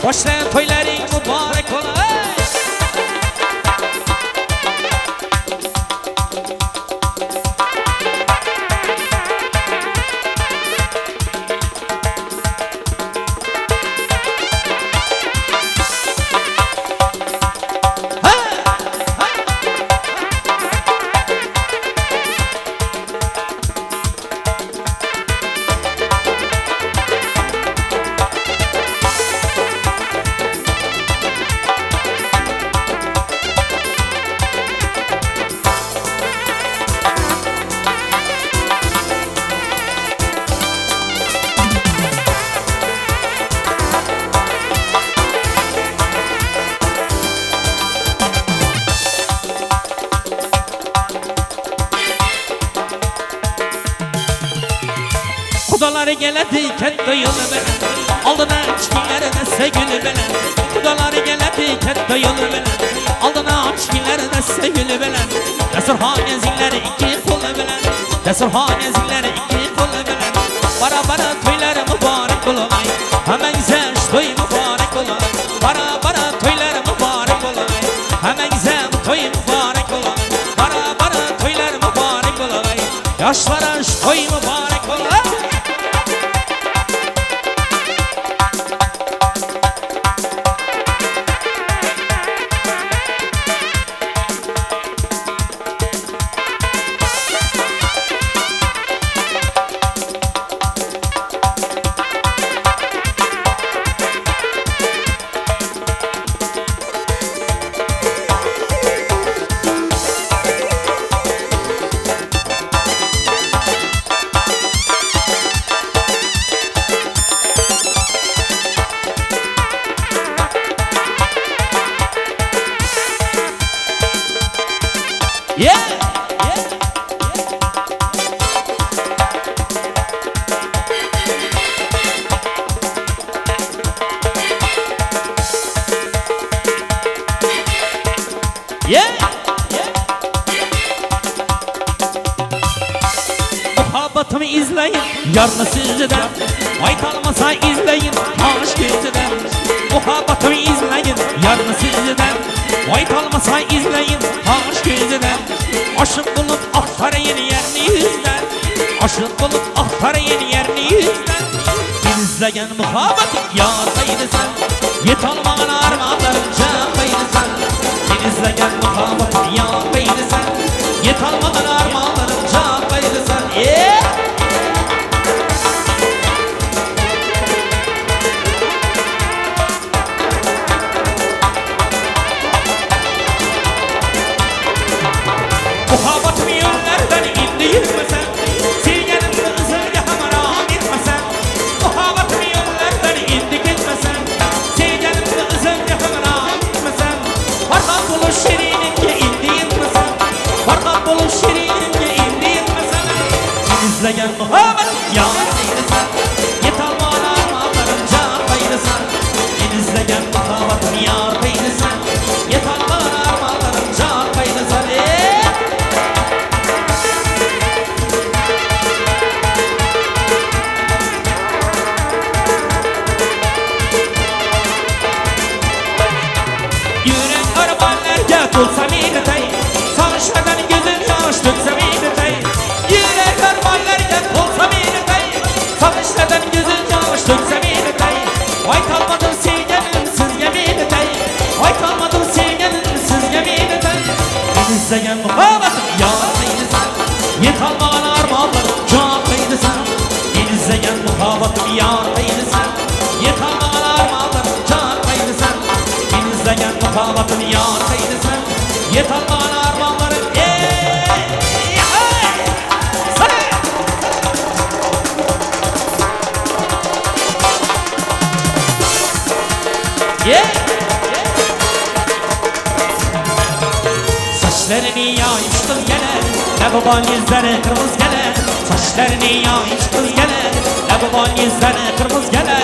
Hoşça toyların mübarek ola. Kudaları geledi kendi yolu veren, aldına içkilerine sevgili veren. Kudaları geledi kendi yolu veren, aldına içkilerine sevgili veren. Desurhan ezilleri iki kolu veren, desurhan ezilleri iki kolu veren. Bara bara toyları mübarek olay, hemen güzel toy mübarek olay. Bara bara toyları mübarek olay, hemen güzel toy mübarek olay. Bara bara toyları mübarek olay, yaşlara toy mübarek olay. Muhabbatımı izleyin yarını sizden, ay kalmasa izleyin aşk yüzüden. Muhabbatımı izleyin yarını sizden, ay kalmasa izleyin aşk yüzüden. Aşık bulup aktarayın yerini yüzden, aşık bulup aktarayın yerini yüzden. İzleyen muhabbeti yardaydı sen, yet almağın armağanların canlıydı sen. İzleyen muhabbeti yardaydı sen, yet almağın armağanların canlıydı sen. Muhabbatımı yönlerden indi yürümesen, silgenin kızıyla hamara gitmesen. Muhabbatımı yönlerden indi gitmesen, silgenin kızıyla hamara gitmesen. Farkal buluş şirinince indi yitmesen, farkal buluş şirinince indi yitmesen. İzleyen muhabbet yardaydı sen, yet alman armağanların canlıydı sen. İzleyen muhabbetım yardaydı sen, yet alman armağanların canlıydı sen. Tutsa midetey, sarışmadan gözün yaş dökse midetey. Yürek armanlarken tutsa midetey, sarışmadan gözün yaş dökse midetey. Vay kalmadın sevgenin sizge midetey, vay kalmadın sevgenin sizge midetey. İzleyen muhabbetim yardaydı sen, yet almağın armağanların canlıydı sen. İzleyen muhabbetim yardaydı sen, yet almağın armağanların canlıydı sen. İzleyen muhabbetim yardaydı sen, yet almağın armağanların Saçlarını yaymış kız gene, ne baban yüzleri kırmızı gene. Saçlarını yaymış kız gene, ne baban yüzleri kırmızı gene.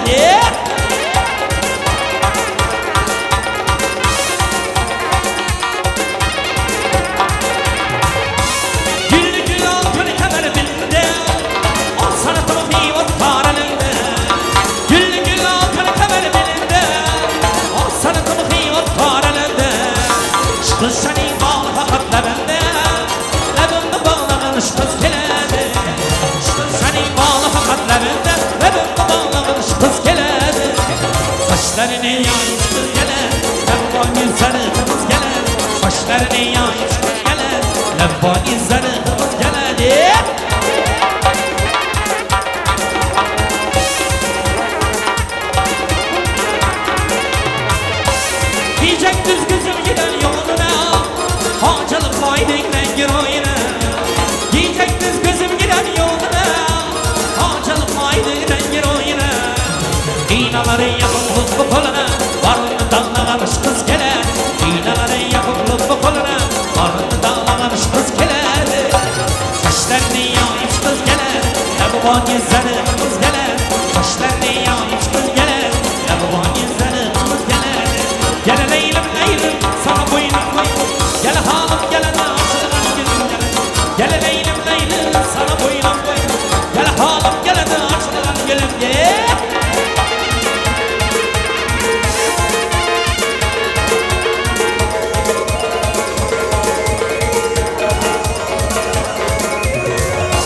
Kız senin bağlı fakat lebende, lebende bağlanmış kız geledi. Kız senin bağlı fakat lebende, lebende bağlanmış kız geledi. Saçlarını yaymış kız geledi, lebba güzeli kız geledi. Saçlarını yaymış kız geledi, lebba güzeli kız geledi. Diyecek düz gözüm gider yoluna, Hacılık faydayla gir oyuna. Diyecek düz gözüm gider yoluna, Hacılık faydayla gir oyuna. İğnaları yapıp bu koluna, varlığını dağlamamış kız gelir. İğnaları yapıp bu koluna, varlığını dağlamamış kız gelir. Saçlarını yaymış kız gelir, ne bu bana güzeli kız gelir. Saçlarını yaymış kız gelir, ne bu bana güzeli kız gelir. Gel leylim leylim sana boynum boynum, gel halim gel açılgan gülüm gel. Gel leylim leylim sana boynum boynum, gel halim gel açılgan gülüm gel.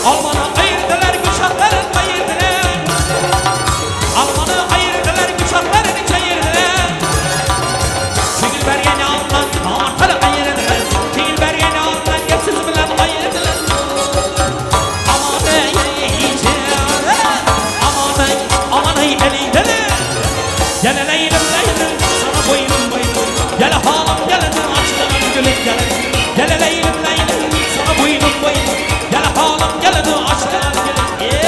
Almanı ayırdılar kuşakların ayırdılar, Almanı ayırdılar kuşakların çayırdılar. Çekil bergeni alman damatları ayırdılar, Çekil bergeni alman geçsiz bilen ayırdılar. Aman ey aman ey eleydiler. Gel leylim leylim sana boynum boynum, gel halim gel açılgan gülüm gel. Gel leylim leylim sana boynum boynum, gel halim gel açılgan gülüm gel.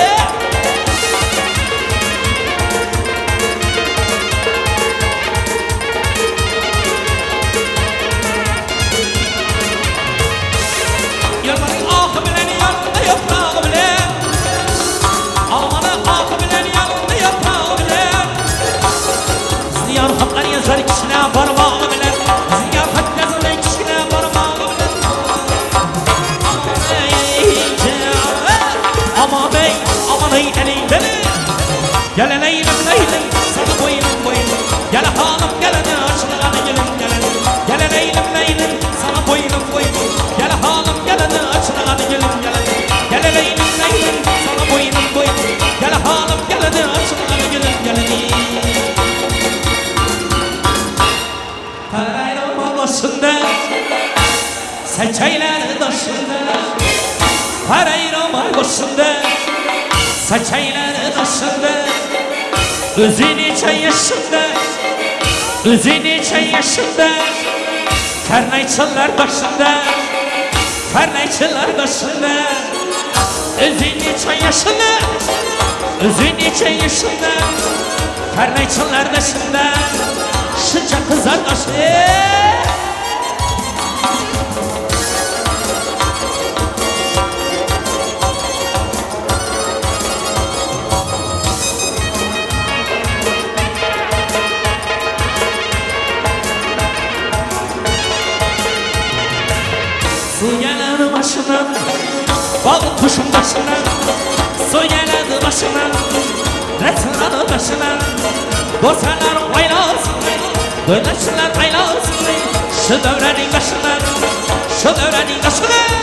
Yılların ahı bilen yanında yaprağı bilen, Almanın ahı bilen yanında yaprağı bilen. Ziyar haklar yazar kişine parmağı bilen, Ziyar hak yazar kişine parmağı bilen. Aman ey eleyden, gel leylim leylim sana boynum boynum, gel halim gel açılgan gülüm gel. Gel leylim leylim sana boynum boynum, gel halim gel açılgan gülüm gel. Gel leylim leylim sana boynum boynum, gel halim gel açılgan gülüm gel. Parayla başında, saçaylar başında, parayla başında, saçaylar başında, özünü çay yaşında, özünü çay yaşında, karnayçılar başında, karnayçılar başında, özünü çay yaşında, özünü çay yaşında, karnayçılar başında, sıcak kızar başı. Su gelen başından, balık kuşun başından, su gelen başından, reçeler başından, dostlar aylasın, dönüşler aylasın, şu devrenin başından, şu devrenin başından.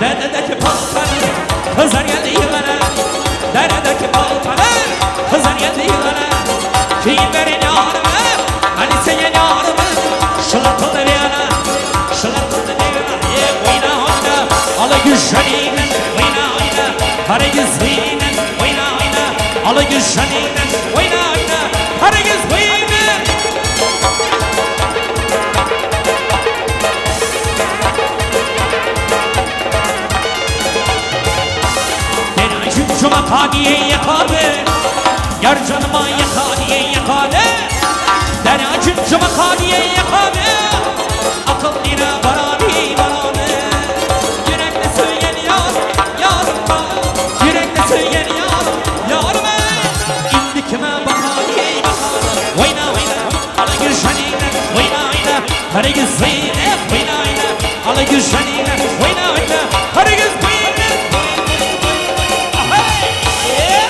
Deredeki baltanı kızar geldi yılana, deredeki baltanı kızar geldi yılana. Kim verin yarımı, hani senin yarımı, şılatıldı bir yana, şılatıldı bir yana. Oyna oyna, alı güzeliyle oyna oyna, para güzeliyle oyna oyna, alı güzeliyle oyna oyna, para güzeliyle. Cuma kadiye yakadı, yar canıma yakadiye yakadı. Deracım cuma kadiye yakadı, akıl nine barani barani. Yürekle söyleyen yarım bana, yürekle söyleyen yarım bana. İndi kime bakadiye bakadi, oyna oyna. ala güzelliğine oyna oyna. Hadi güzelliğine oyna oyna, ala güzelliğine oyna oyna. Hadi güzelliğine. Ahey! Yeah!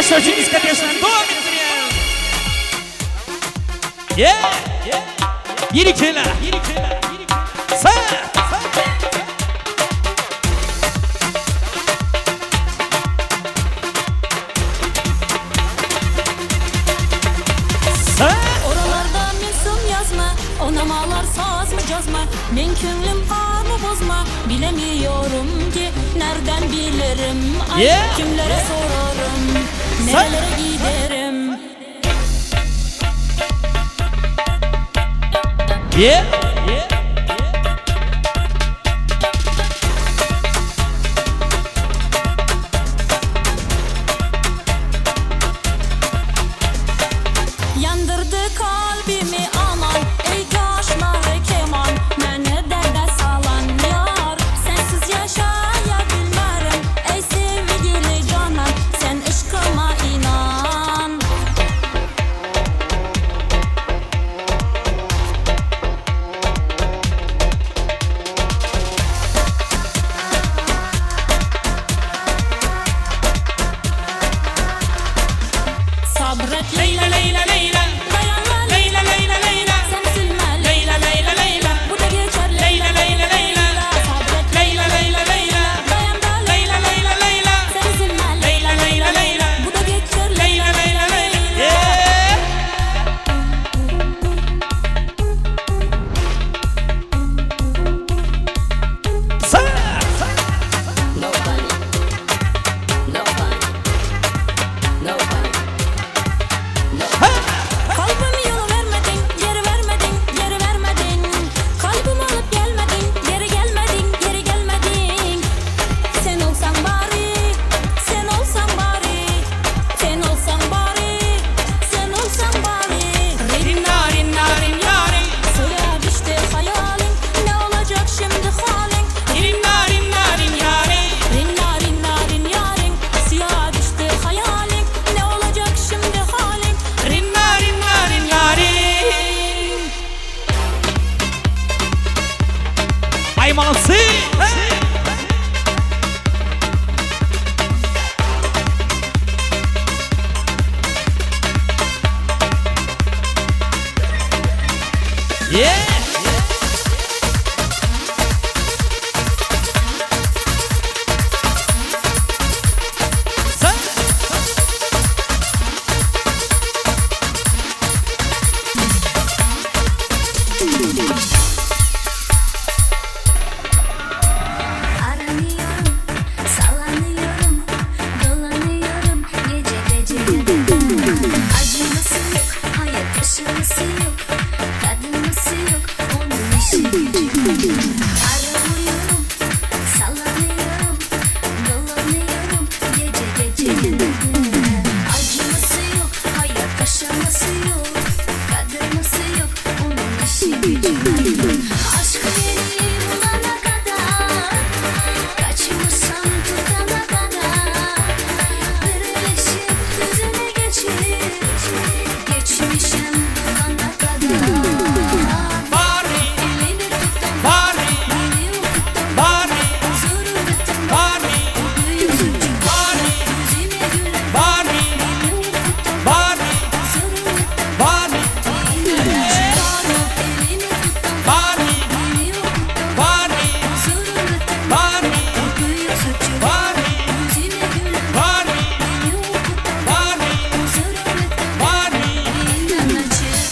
Sözünüz kadıyorsan devam ettiriyor. Yiri kela. Sağ. Oralarda mülsüm yazma, onamalar saz mı cazma. Men könlüm ağrı bozma, bilemiyorum ki nereden bilirim. Ay kimlere sorarım, nerelere giderim. Yandırdı kalbimi aman, ey taşları keman. Mene derde salan yar, sensiz yaşayabilmem. Ey sevgili canan, sen aşkıma inan. Sabret Leyla Leyla Leyla, dayanma Leyla Leyla Leyla, sen üzülme Leyla Leyla Leyla, bu da geçer Leyla Leyla Leyla. Sabret Leyla Leyla Leyla, dayan da Leyla Leyla Leyla, sen üzülme Leyla Leyla Leyla, bu da geçer Leyla Leyla Leyla. Kalbimi yolu vermedin, geri vermedin, geri vermedin. Kalbimi alıp gelmedin, geri gelmedin, geri gelmedin. Sen olsan bari, sen olsan bari, sen olsan bari, sen olsan bari. Rin narin narin yarin, suya düştü hayalin. Ne olacak şimdi halin? Rin narin narin yarin, rin narin narin yarin, suya düştü hayalin. Ne olacak şimdi halin? Rin narin narin yarin. Ay manası. Yeah. Aranıyorum, sallanıyorum, dolanıyorum gece gece yanında. Acıması yok, hayat aşaması yok, kadınması yok, onun işi gücü. Aranıyorum, sallanıyorum, dolanıyorum gece gece yanında. Acıması yok, hayat aşaması yok, kadınması yok, onun işi gücü. Aşkı yeni bulana kadar, kaçmışsam tutana kadar, birleşip düzene geçip, geçmişim bulana kadar. Bari, Elini tuttum, bari, beni okuttum, bari, huzuru bittim, bari, büyük suçum, bari, yüzüme gülen, bari, beni okuttum, bari, huzuru bittim, bari, elini tuttum, bari, beni okuttum, bari, huzuru bittim, bari, büyük suçum, bari, yüzüme gülen, bari, beni okuttum, bari, huzuru bittim, bari. inanacak.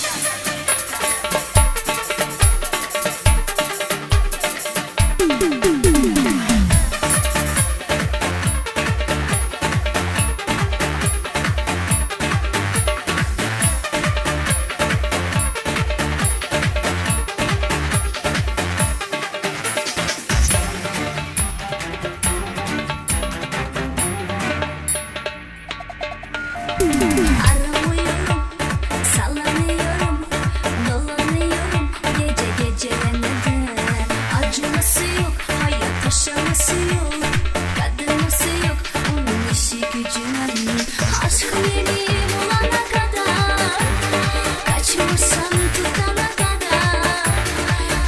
Aramıyorum, sallanıyorum, dolanıyorum gece gece yanında. Acıması yok, hayat aşaması yok, kadınması yok, onun işi gücü aynı. Aşkı yeni bulana kadar, kaçmışsam tutana kadar,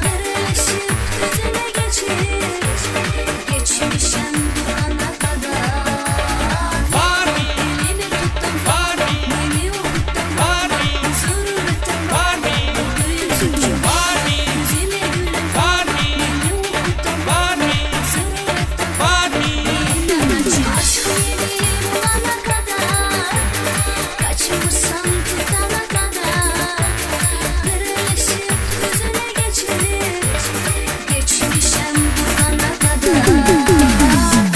birleşip düzene geçip, geçmişim bulana kadar. Bari, Elini tuttum, bari, beni okuttum, bari, huzuru bittim, bari, büyük suçum, bari, yüzüme gülen, bari, beni okuttum, bari, huzuru bittim, bari. inanacak. Aşkı yeni bulana kadar, kaçmışsam tutana kadar, birleşip düzene geçip, geçmişim bulana kadar.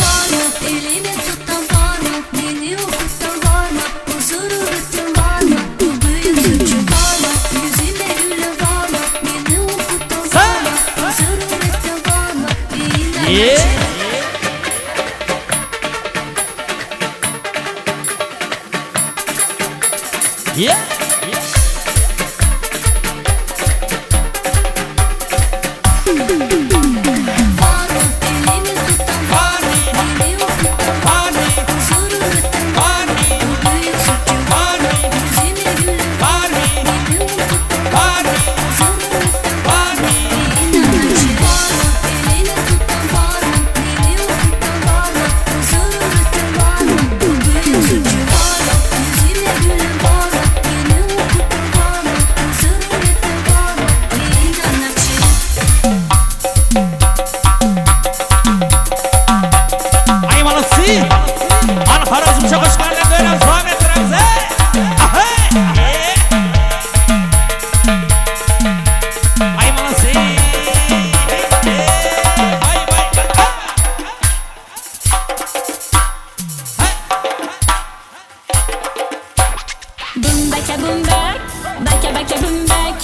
Var mı elini tuttum, var mı beni okuttun, var mı huzuru bittin, var mı bu büyük suçum, var mı yüzüme gülen, var mı beni okuttun, var mı huzuru bittin, var mı inanacak. Yeah. Yeah. Var mı elini tuttum, Bari, beni okuttun, bari, huzuru bittin, bari, bu büyük suçum, bari, yüzüme gülen, bari, beni okuttun, bari, huzuru bittin, bari. inanacak. Var mı elini tuttum, var mı beni okuttun, var mı huzuru bittin, var mı bu büyük suçum, var mı yüzüme gülen, var mı beni okuttun, var mı huzuru bittin, var mı inanacak. Ay молодцы! Анхара Зумча hoş geldin böyle soğan ettiremiz he! Ahey! Ay молодцы! Ay vay! Bum beke bum bek, beke beke bum bek,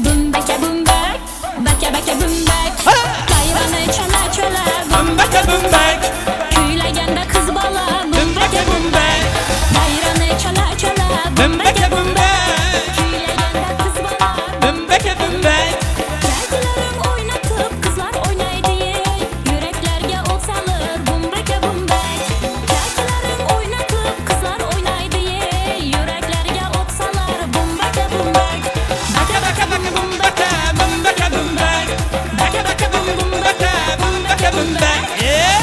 bum beke bum bek, beke beke bum bek. Kayranı çöle çöle, Bümbeke bümbek! küyləyəndə qız bala, bum beke bum bek. Kayranı çöle çöle, Bümbeke bümbek! küyləyəndə qız bala. Bümbeke bümbek! Gəldilər oynatıp qızlar oynaydı, yüreklərə ot salır, bum beke bum bek. Gəldilər oynatıp qızlar oynaydı, yüreklərə ot salır, bum beke bum bek. Beke beke beke bümbeke! Bümbeke bümbek! Beke beke büm bümbeke! Bümbeke bümbek! Yeah!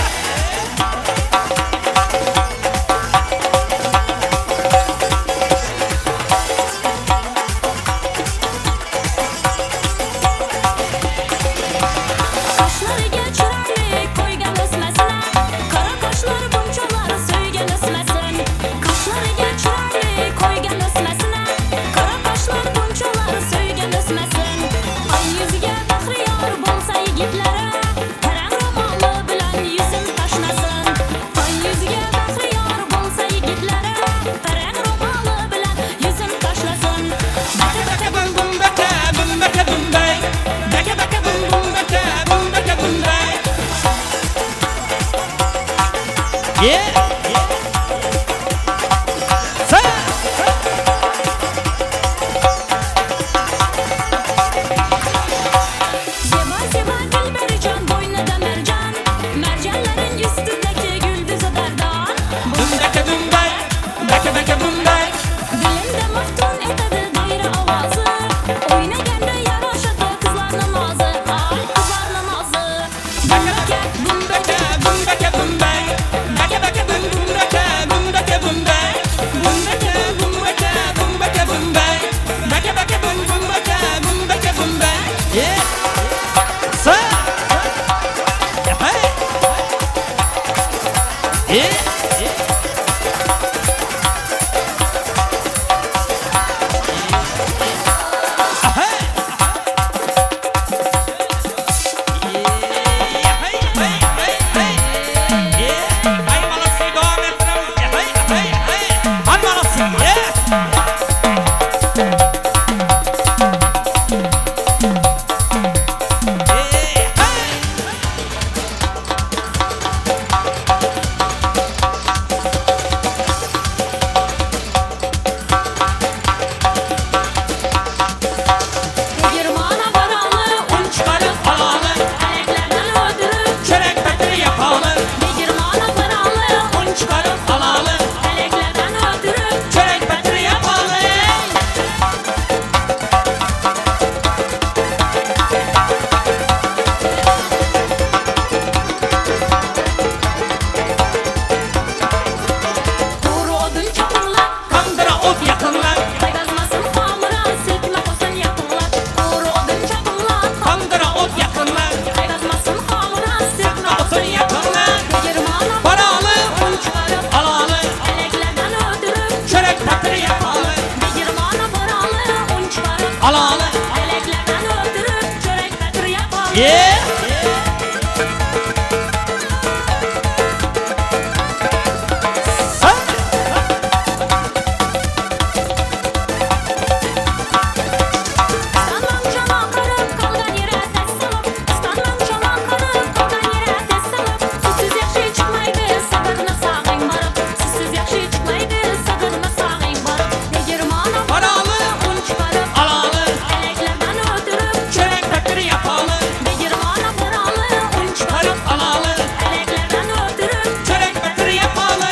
İstanman çalan karıp kalgan yere tez salıp İstanman çalan karıp kalgan yere tez salıp Sizsiz yaxşı çıkmaydı sabırına sağın barıp Sizsiz yaxşı çıkmaydı sabırına sağın barıp Begirmana Paralı un çıkarıp alalı Eleklerden ötürüp çörek takırı yapalı Begirmana paralı un çıkarıp karıp alalı Eleklerden ötürüp çörek takırı yapalı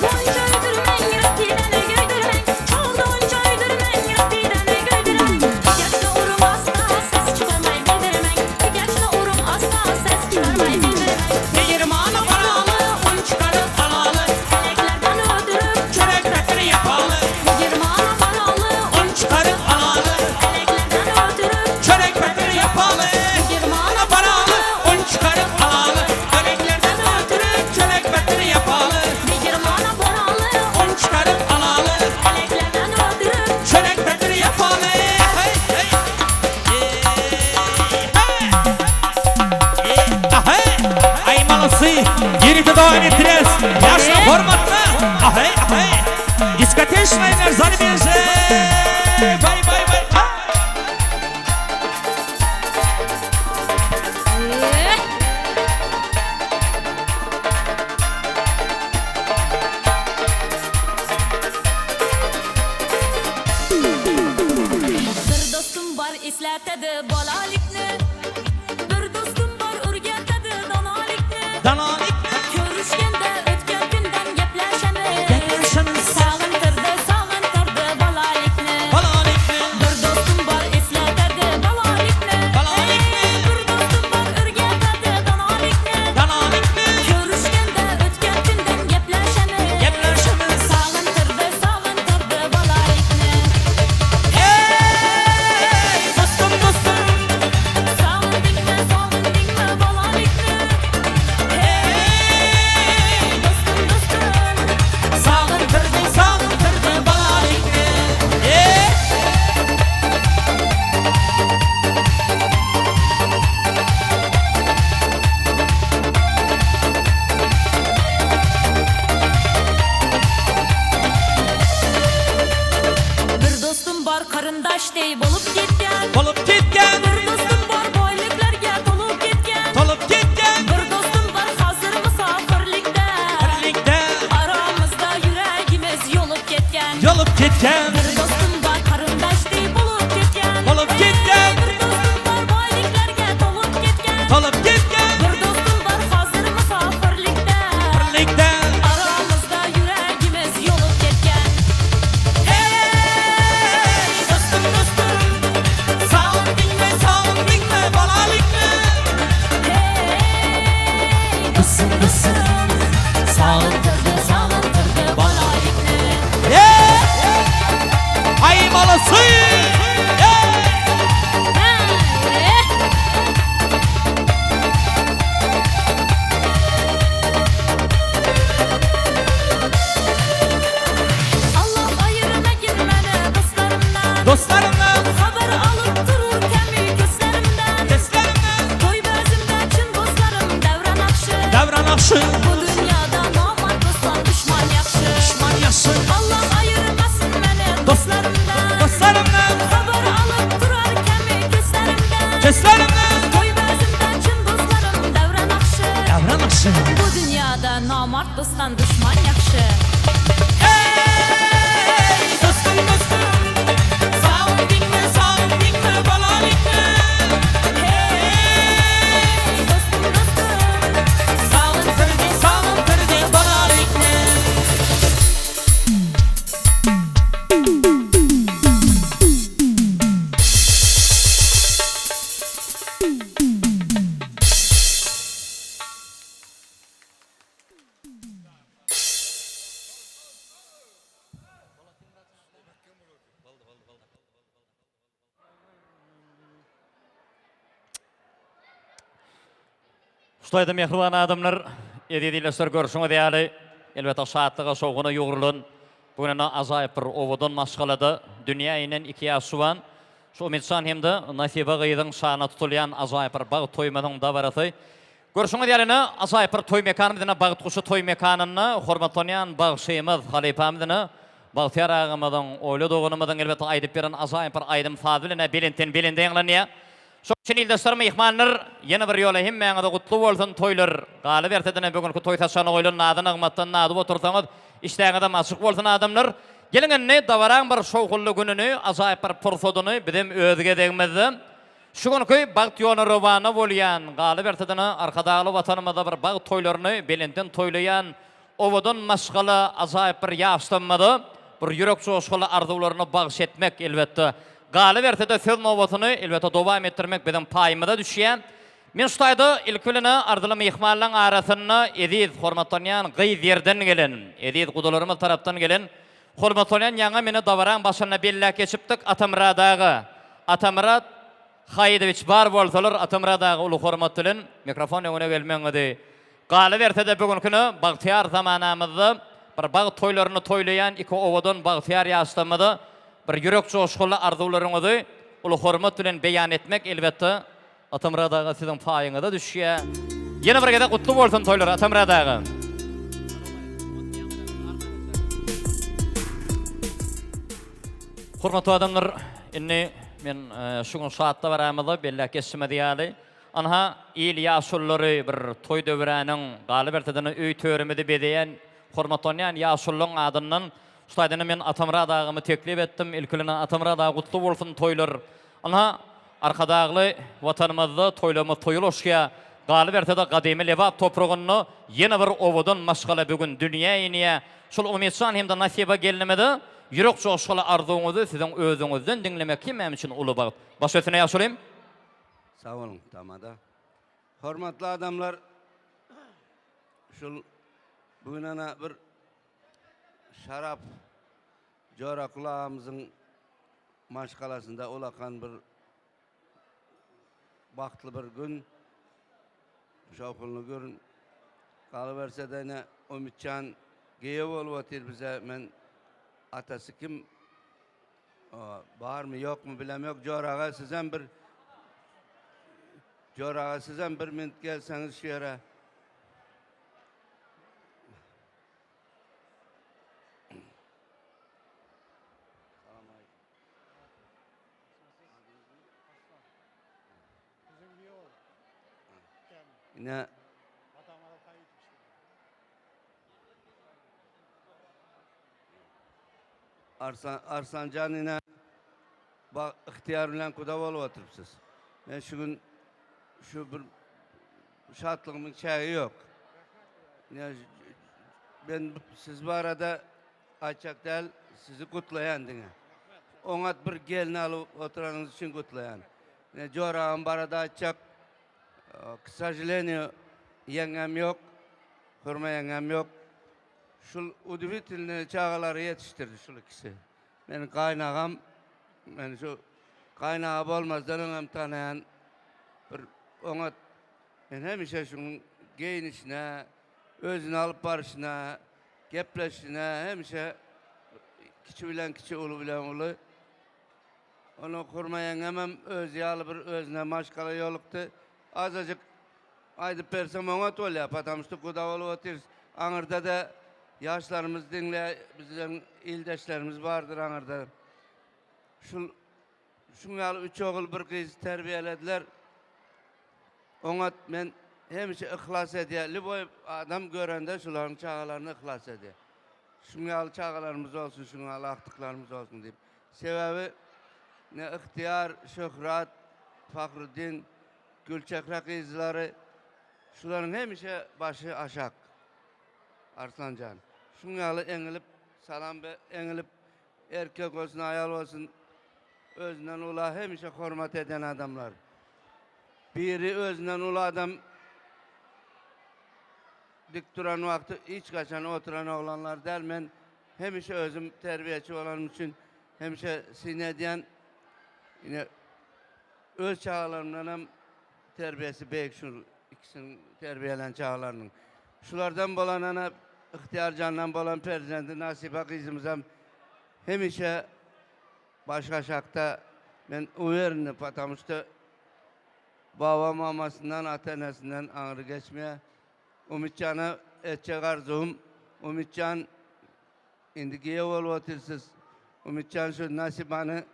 Boyunca öldürmen yürekten göydürmen Çaldoğunca öldürmen yürekten göydürmen Yaşlı urum asla ses çıkarmay bildirmen Yaşlı urum asla ses çıkarmay bildirmen Begirmana paralı un çıkarıp alalı Eleklerden öldürüp çörek takırı yapalı Yirmana paralı un çıkarıp alalı Eleklerden öldürüp çörek takırı yapalı Yirmana paralı un çıkarıp alalı Böreklerden ötürüp çörek takırı yapalı Yirmana paralı un çıkarıp alalı Eleklerden öldürüp çörek takırı yapalı Hey hey Ay malısı yerinde devam ettiriz Yaşlı formatlı Ahey ahey Diskoteczne zarmierze Bay bay bay Bir dostum var eslatadi bolalikni Bir dostum var o'rgatadi donolikni Dananik Ko'rishganda o'tgan kundan gaplashamiz Gaplashamiz. Sog'intirdi bolalikni Balanikni Bir dostum var eslatadi bolalikni Bolalikni. Bir dostum var o'rgatadi donolikni Dananikni Ko'rishganda o'tgan kundan gaplashamiz Gaplashamiz. Sog'intirdi bolalikni Ey dostum dostum Sog'indingmi bolalikni Ey Dostum Sağıntırdı sağıntırdı balanikni Ey Bir dostum var qarindoshday bo'lib ketgan Olup gitken Bir dostum var boyliklarga to'lib ketgan Olup gitken Bir dostum var hozir musofirlikda Birlikte Aramizda yuragimiz yo'lib ketgan Yolup gitken Bir dostum var qarindoshday bo'lib ketgan Bo'lib ketgan. Bir dostum var boyliklarga to'lib ketgan Olup gitken Bir dostum var hozir musofirlikda Birlikte Aramizda yuragimiz yo'lib ketgan Ey dostum dostum Sağıntırdı balanikni Hey dostum dostum Sağıntırdı bolalikni Ey Ay malısı Ey Allah ayırmagin meni dostlarimdan Dostlarımdan Xabar alıp dururken gözlerimden Seslerimden Toy bezimde çın dostlarım devran akşı Davran akşı Bu dünyada nomard dostlar düşman yakşı Düşman yaşı Allah ayırmasın beni dostlarımdan Dostlarımdan Xabar alıp durarken gözlerimden Seslerimden Toy bezimde çın dostlarım devran akşı Davran akşı Bu dünyada nomard dostdan düşman yakşı Ey dostum dostum Sağıntırdı balanikni Hey dostum dostum Sağıntırdı balanikni Şulayda mehribana adamlar edildiler görüşüňe diýäli. Elbetde saatlyga sowguna ýugurulun. Bugün azaýyp bir owadan maşgalada dünýä inen iki ýaşuwan. Şu umidsan hemde nasiba gyýdyň şana tutulýan azaýyp bir bag toýmadyň dabaraty. Görüşüňe diýäline azaýyp bir toý mekanyna bagyt guşy toý mekanyna hormatlanýan bagşymyz halipamyzyna Baltyar agamyzyň oýly dogunumyzyň elbetde aýdyp beren azaýyp bir aýdym fazylyna bilinten bilindiňlenýär. Şoň ildeşlerim ihmanlar ýene bir ýola hemmeňize gutly bolsun toýlar. Galyp ertedene bugünkü toý taşany oýlan nadyny agmatdan nady otursaňyz işleňizde maşyk bolsun adamlar. Gelin ne davaran bir şowgully gününi azaýyp bir pursudyny bizim özüge degmezdi. Şu günkü bagt ýoly rowana bolýan galyp ertedene arkadaly watanymyzda bir bagt toýlaryny bilinten toýlayan owadan maşgala azaýyp bir ýaşlanmady. Bir ýürek çoşgaly arzularyny bagş etmek elbetde. Galyp ertede söz nowatyny elbetde dowam etdirmek bizim paýymyza düşýär. Men şutaýda ilkilini ardyly mehmanlaryň arasyna ediz hormatlanýan gyýz ýerden gelen, ediz gudalarymyz tarapdan gelen hormatlanýan ýaňa meni dawaran başyna bella geçipdik Atamradagy. Atamrad Haýdowich bar bolsalar Atamradagy uly hormat bilen mikrofon öňüne gelmeňidi. Galyp ertede bugünküni Bagtyar zamanamyzda bir bag toýlaryny toýlayan iki owadan Bagtyar ýaşlamady. Bir ýürek çoşgaly arzularyňyzy uly hormat bilen beýan etmek elbetde Atamradagy siziň paýyňyza düşýär. Ýene bir gede gutly bolsun toýlar Atamradagy. Hormatly adamlar, inni men şu gün saatda baramyzy bella kesime diýäli. Anha il ýaşullary bir toý döwranyň galyp ertedene öý törümidi bedeýän hormatlanýan ýaşullyň adyndan şutaýdyny men Atamradagymy teklip etdim. Ilkilini Atamradagy gutly bolsun toýlar. Anha arkadagly watanymyzda toýlama toýuluşga galyp ertede gadymy lebap topragyny ýene bir owadan maşgala bugün dünýä ine şol umidsan hemde nasiba gelinmedi. Ýürek çoşgaly arzuňyzy siziň özüňizden dinlemek kimem üçin uly bagyt. Baş ötüne ýaşularym. Sağ olun tamada. Hormatly adamlar, şol bugün ana bir şarap jorakulağımızın maşgalasında olakan bir baktlı bir gün şawkulny görün. Galyberse de ne Umidjan geýe bolup otyr bize men atasy kim barmy ýokmy bilem ýok joraga sizem bir minut gelseňiz şu ýere. Yine Arsancan yine bak ihtiyar bilen kuda bolup oturupsiz. Ben şu gün şu bir şatlığımın çayı yok. Yani ben siz bu arada açak değil sizi kutlayan dine. Ona bir gelini alıp oturanınız için kutlayan. Yani corağın bu arada açak. К сожалению, yengem yok, hurma yengem yok. Şu udivительные çağaları yetiştirdi şu ikisi. Benim kaynağım, ben şu kaynağı olmazdan önem tanıyan bir ona ben hemişe şunun giyinişine, özünü alıp barışına, gepleşine hemişe kiçi bilen kiçi, ulu bilen ulu. Onu hurma yengemem öz yalı bir özüne maşkala yoluktu. Azıcık aydıp versem ona tolya patamıştı kudavalı otur. Anırda da yaşlarımız dinle, bizim ildeşlerimiz vardır Anırda. Şunyalı 3 oğul bir kız terbiyelediler. Ona ben hemişe ihlas ediyor. Liboy adam görende şuların çağalarını ihlas ediyor. Şunyalı çağalarımız olsun, şunyalı aktıklarımız olsun deyip. Sebebi ne ihtiyar, Şöhrat, Fakruddin, Gülçekrak izleri, şuların hemişe başı aşak. Arslancan. Şunyalı eňilip, salam eňilip, erkek olsun, ayal olsun, özünden ula hemişe hormat eden adamlar. Biri özünden ula adam, dik duran vakti hiç kaçan oturan oğlanlar der. Men hemişe özüm terbiyeçi olan için hemişe sinediyen, yine öz çağlarımdan hem terbiyesi beyik şu ikisinin terbiyelen çağlarının. Şulardan bolan ana ihtiyarcandan bolan prezidenti Nasibe kızımızam hemişe başka şakta ben uverini patamıştı. Baba mamasından, atanesinden ağrı geçmeye. Ümitcan'a etçek arzum. Ümitcan indikiye otursiz. Ümitcan şu Nasibe'ni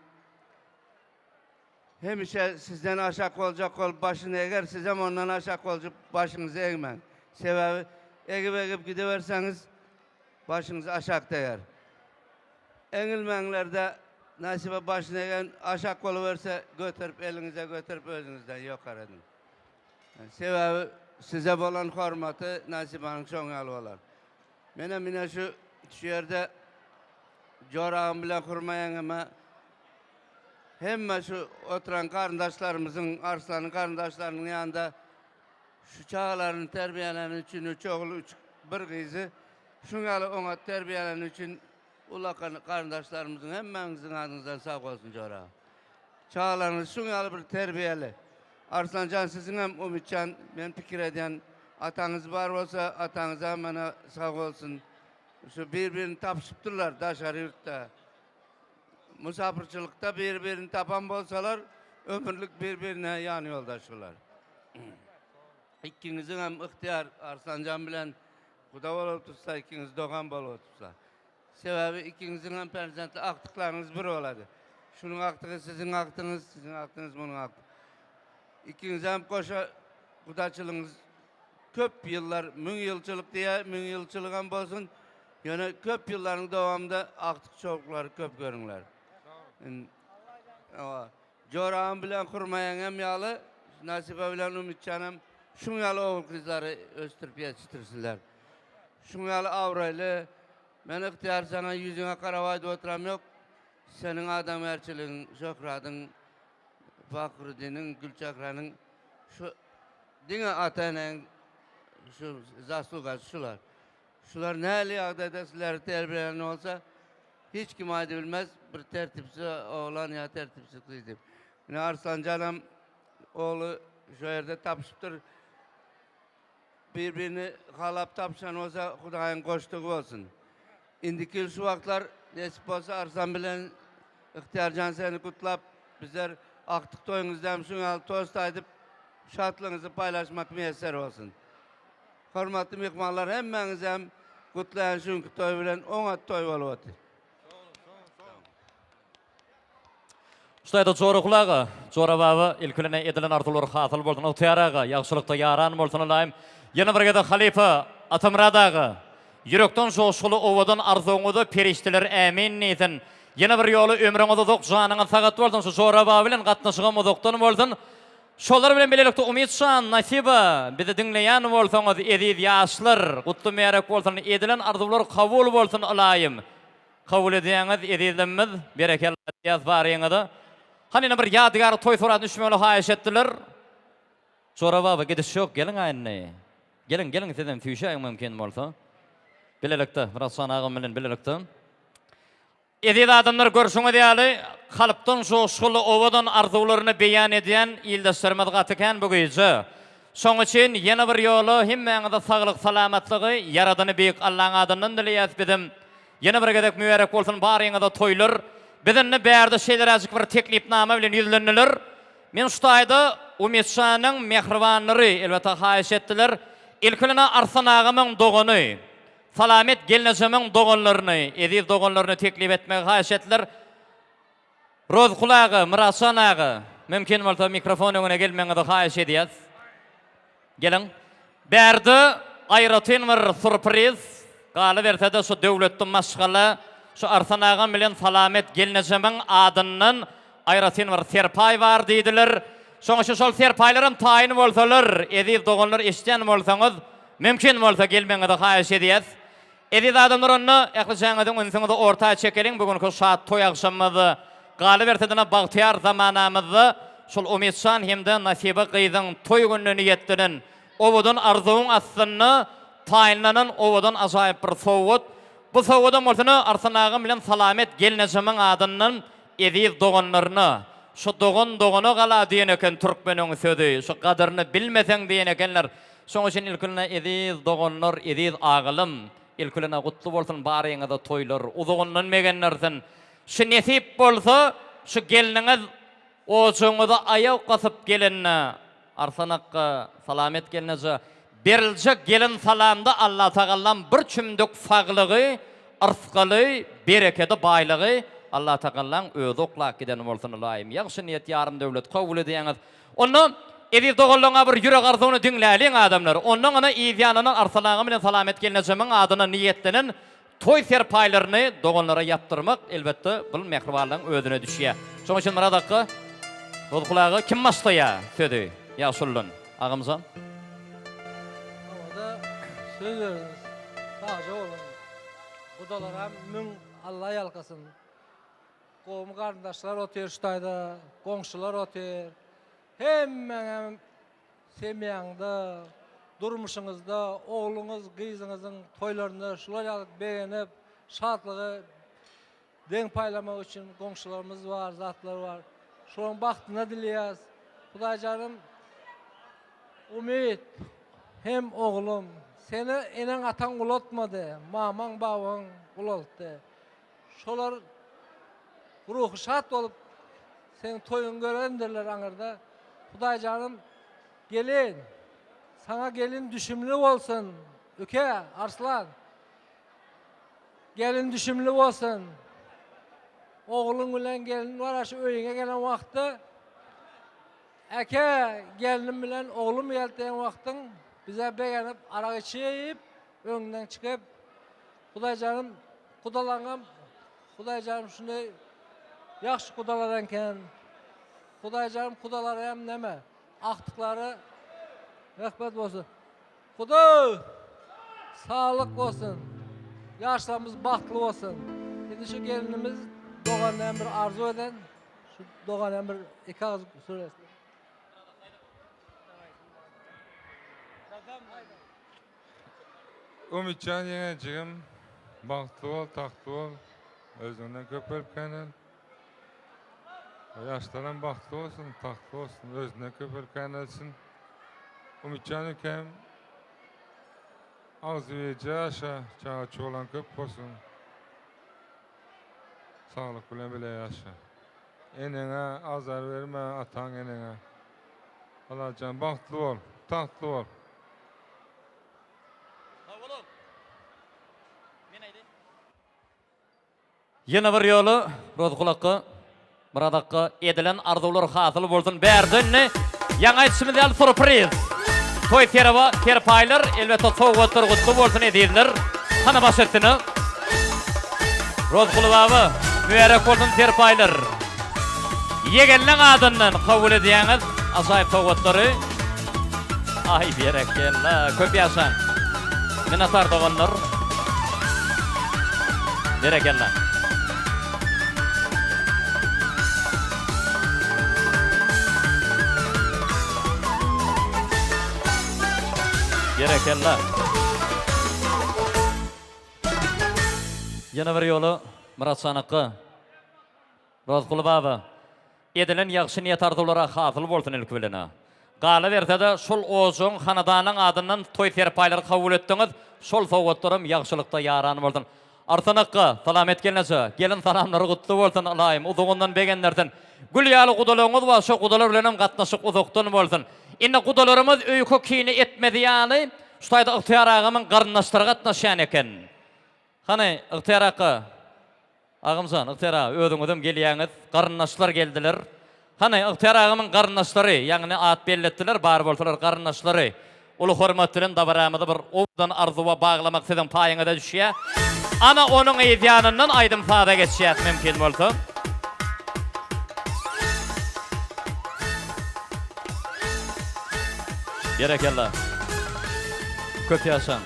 hemişe sizden aşağı olacak ol başını eğer size ondan aşağı olacak başınızı eğmen. Sebebi egip gidiverseniz başınız aşağıda yer. Engilmenlerde Nasibe başına eğen aşağı oluverse götürüp elinize götürüp özünüzden yok edin. Yani sebebi size olan hürmeti Nasibe'nin şoňaly bolar. Mene şu yerde jorağım bilen kurmayan ama hemme şu oturan kardeşlerimizin, Arslan'ın kardeşlerinin yanında şu çağların terbiyelerini için üç oğlu, bir kızı şunyalı ona terbiyelerini için ula kardeşlerimizin hemmenizin adınızdan sağ olsun jorağım. Çağlarınız şunyalı bir terbiyeli. Arslancan sizin hem Ümitcan, ben fikir eden atanız var olsa atanıza bana sağ olsun. Şu birbirini tapışıptırlar dışarı yurtta. Musafirçilikte birbirini tapan bolsalar ömürlük birbirine yan yoldaşlar. İkinizin hem ihtiyar Arslancan bilen kuda olup tutsa, ikiniz doğan olup tutsa. Sebebi ikinizin hem prezidentli aktıklarınız bir oladı. Şunun aktığı sizin aktınız, sizin aktınız bunun aktı. İkiniz hem koşa kudaçılığınız köp yıllar, mün yılçılık diye mün yılçılık hem bolsun. Yani köp yılların devamında aktık çocukları köp görünler. Jorağım bilen kurmayan hem yalı, Nasibe bilen Ümitcan'ım şun yalı oğul kızları östürüp yetiştirsinler. Şun yalı avraylı, ben ihtiyar sana yüzüne karavayda oturam yok. Senin adam erçiliğin, Şokrat'ın, Fakruddin'in, Gülçakra'nın, şu dine atanen, şu zaslugası şular. Şular näli ýagdaýda sizler terbiyelen olsa hiç kim aýdy bilmez bir tertipsiz oğlan ya tertipsiz kız dip. Ine Arslancanam oğlu şu yerde tapışıptır. Birbirini halap tapşan olsa Hudaýyň goşdugy bolsun. Indiki şu wagtlar nesip bolsa Arslan bilen ihtiyarcan seni kutlap bizler aktyk toýuňyzda hem şuňa tost aýdyp şatlygyňyzy paýlaşmak meýesser bolsun. Hormatly mehmanlar hemmeňiz hem kutlayan şuňky toý bilen oňa toý bolup otur. Ustayda Jorukulaga, Jorababy ilkilene edilen arzular hasyl boldyň otyaraga, ýagşylykda yaran bolsun alayım. Ýene bir gede halifa Atamradaga, yürekden şoşuly owadan arzuňyzy periştiler ämin niýetin. Ýene bir ýoly ömrüňizi dok janyňa sagat bolsun, şu Jorababy bilen gatnaşygan modokdan bolsun. Şolar bilen bilelikde Ümitcan, Nasibe, bizi dinleýän bolsaňyz, edip ýaşlar, gutly merek bolsun, edilen arzular kabul bolsun alayım. Kabul edýäňiz, edilimiz, berekeli ýaz baryňyzy. Hanine bir ýadgar toý sorat düşmeli haýyş etdiler. Jorababy gidiş ýok, geliň aýyny. Gelin sizden tüýşäň mümkin bolsa. Bilelikde, biraz sanagym bilen bilelikde. Edil adamlar görüşüňe diýäli, kalypdan şoşuly owadan arzularyny beýan edýän ýyldaşlarymyz gatykan bu güýje. Şoň üçin ýene bir ýoly hemmeňize saglyk, salamatlygy, Yaradany beýik Allahyň adyndan dilýär bidim. Ýene bir gedek mübarek bolsun baryňyza toýlar. Bizinni bärde şeýler azyk bir teklipnama bilen ýüzlendiler. Men şutaýda Ümitçanyň mehribanlary elbetde haýyş etdiler. Ilkilene Arslan agamyň dogany, Salamet gelnejemiň doganlaryny, edip doganlaryny teklip etmek haýyş etdiler. Roz kulagy, Mirasan agy, mümkin bolsa mikrofon öňüne gelmeňizi haýyş edýäs. Gelin. Bärde aýratyn bir surpriz, galy berse-de şu döwletden maşgala, şu Arslan agam bilen Salamet gelnejemiň adyndan aýratyn bir serpay bar diýdiler. Şoň şu şol serpaýlarym taýyn bolsalar, edip doganlar eşitýän bolsaňyz, mümkin bolsa gelmeňizi haýyş edýäs. Edip adamlar onu ählijaňyzyň ünsüňizi ortağa çekeliň. Bugünkü şat toý agşamyzy galy berse-de bagtyar zamanamyzda şol Ümitcan hemde Nasibe gyzyň toý gününi ýetdiren owadan arzuň aslynny taýynlanan owadan ajaýyp bir sowut. Bu sowuda bolsa Arslan agam bilen Salamet gelnejemiň adyndan edip doganlaryny şu dogany gala diýen eken türkmeniň sözi, şu gadyryny bilmeseň diýen ekenler. Şoň üçin ilkine ediz dogonlar, ediz agylym, ilkine gutly bolsun baryňyzda toýlar, uzugundan megenlersin. Şu nesip bolsa, şu geliniňiz oçuňyza aýaw gasyp gelenne, Arsanakka salamet gelnece, beriljek gelin salamda Allah Taalam bir çümdük faglygy, arsgaly, bereketi, baýlygy Allah Taalam özü oklak giden bolsun laýym. Ýagşy niýet ýarym döwlet kabul edýäňiz. Onu edip dogollaňa bir ýürek arzuny dinläliň adamlar. Onuň ana ýa-nyny arsalagy bilen salamet gelnejemiň adyna niýetlenen toy serpaýlaryny dogonlara ýapdyrmak elbetde bu mehribanlygyň özüne düşýär. Şoň üçin Muradakka Rodkulagy kim maslaýar? Södi. Ýaşullun. Agymzan. Orada söz verdiniz. Taja olun. Budalara mün Allah yalkasın. Gowum gardaşlar oter ştaýda, goňşular oter. Hemmeňem semýaňda, durmuşyňyzda, ogluňyz, gyzyňyzyň toýlaryny şular ýalyp beğenip, şadlygy deň paýlamak üçin goňşularymyz bar, zatlar bar. Şoň bagtyna dilýäs. Hudaýjanym umid hem oğlum seni enen atan ulatmadı, maman baban ulatdı. Şolar ruhu şat olup sen toyun görendirler anırda. Hudaýjanym gelin, sana gelin düşümlü olsun. Öke, Arslan. Gelin düşümlü olsun. Oğlun bilen gelin var, şu öýüňe gelen wagtda eke gelinim bilen oğlum geldiğin vaktin bize beğenip arak içip öňünden çıkıp Hudaýjanym kudalaňam Hudaýjanym şunday ýaxşy kudalar eken Hudaýjanym kudalar hem neme aktıkları rahmet bolsun Huda sağlık bolsun yaşlarımız bahtlı bolsun şimdi şu gelinimiz doğandan bir arzu eden şu doğandan bir iki ağız söylesin. Ümitcan yeňejigim, bagtly bol, tahtly bol, özüňden köp ölkänel. Ýaşlaram bagtly bolsun, tahtly bolsun, özüňden köp ölkänelsin. Ümitcan ekem, agzy ýaşa, çağa çoğlan köp bolsun. Sağlyk bilen bile ýaşa. Eneňe azar berme, ataň eneňe. Alajan bagtly bol, tahtly bol. Ýene bir ýoly Rodkulakka, Muradakka edilen arzuwlar hasyl bolsun. Bärdinni ýaňa etşimizden surpriz. Toy teraba, terpaýlar elbetde sowgatlar gutly bolsun edildir. Hana başetdini. Rodkulagy mübarek bolsun terpaýlar. Ýegenleň adyndan kabul edýäňiz asaýyp sowgatlary. Ay berekella, köp ýaşaň. Minnatar dogonlar. Berekella. Berekella. Ýene bir ýoly Murat Sanakka Rozguly baba edilen ýagşy niýet arzuwlara hasyl bolsun ilk bilene. Gala berse-de şol ojuň hanadanyň adyndan toy terpaýlary kabul etdiňiz. Şol sowgatlarym ýagşylykda ýarany bolsun. Arsanakka salamet gelnese, gelin salamlary gutly bolsun alayım. Uzugundan begenlerden gülýaly gudalaryňyz bar, şo gudalar bilen gatnaşyk uzakdan bolsun. Indi gudalarymyz öýkü kini etmedi ýaly, şuýda ygtyýar agymyň garyndaşlary gatnaşýan eken. Hany ygtyýar aga, agymsan ygtyýar aga özüňizem gelýäňiz, garyndaşlar geldiler. Hany ygtyýar agymyň garyndaşlary, ýagny at belletdiler, bar bolsalar garyndaşlary. Ulu hormat bilen dabaramyzy bir obdan arzuwa baglamak sizin paýyňyza düşýär. Ana onuň ýanyndan aýdym sada geçýär mümkin bolsa. Berekella. Köp ýaşaň.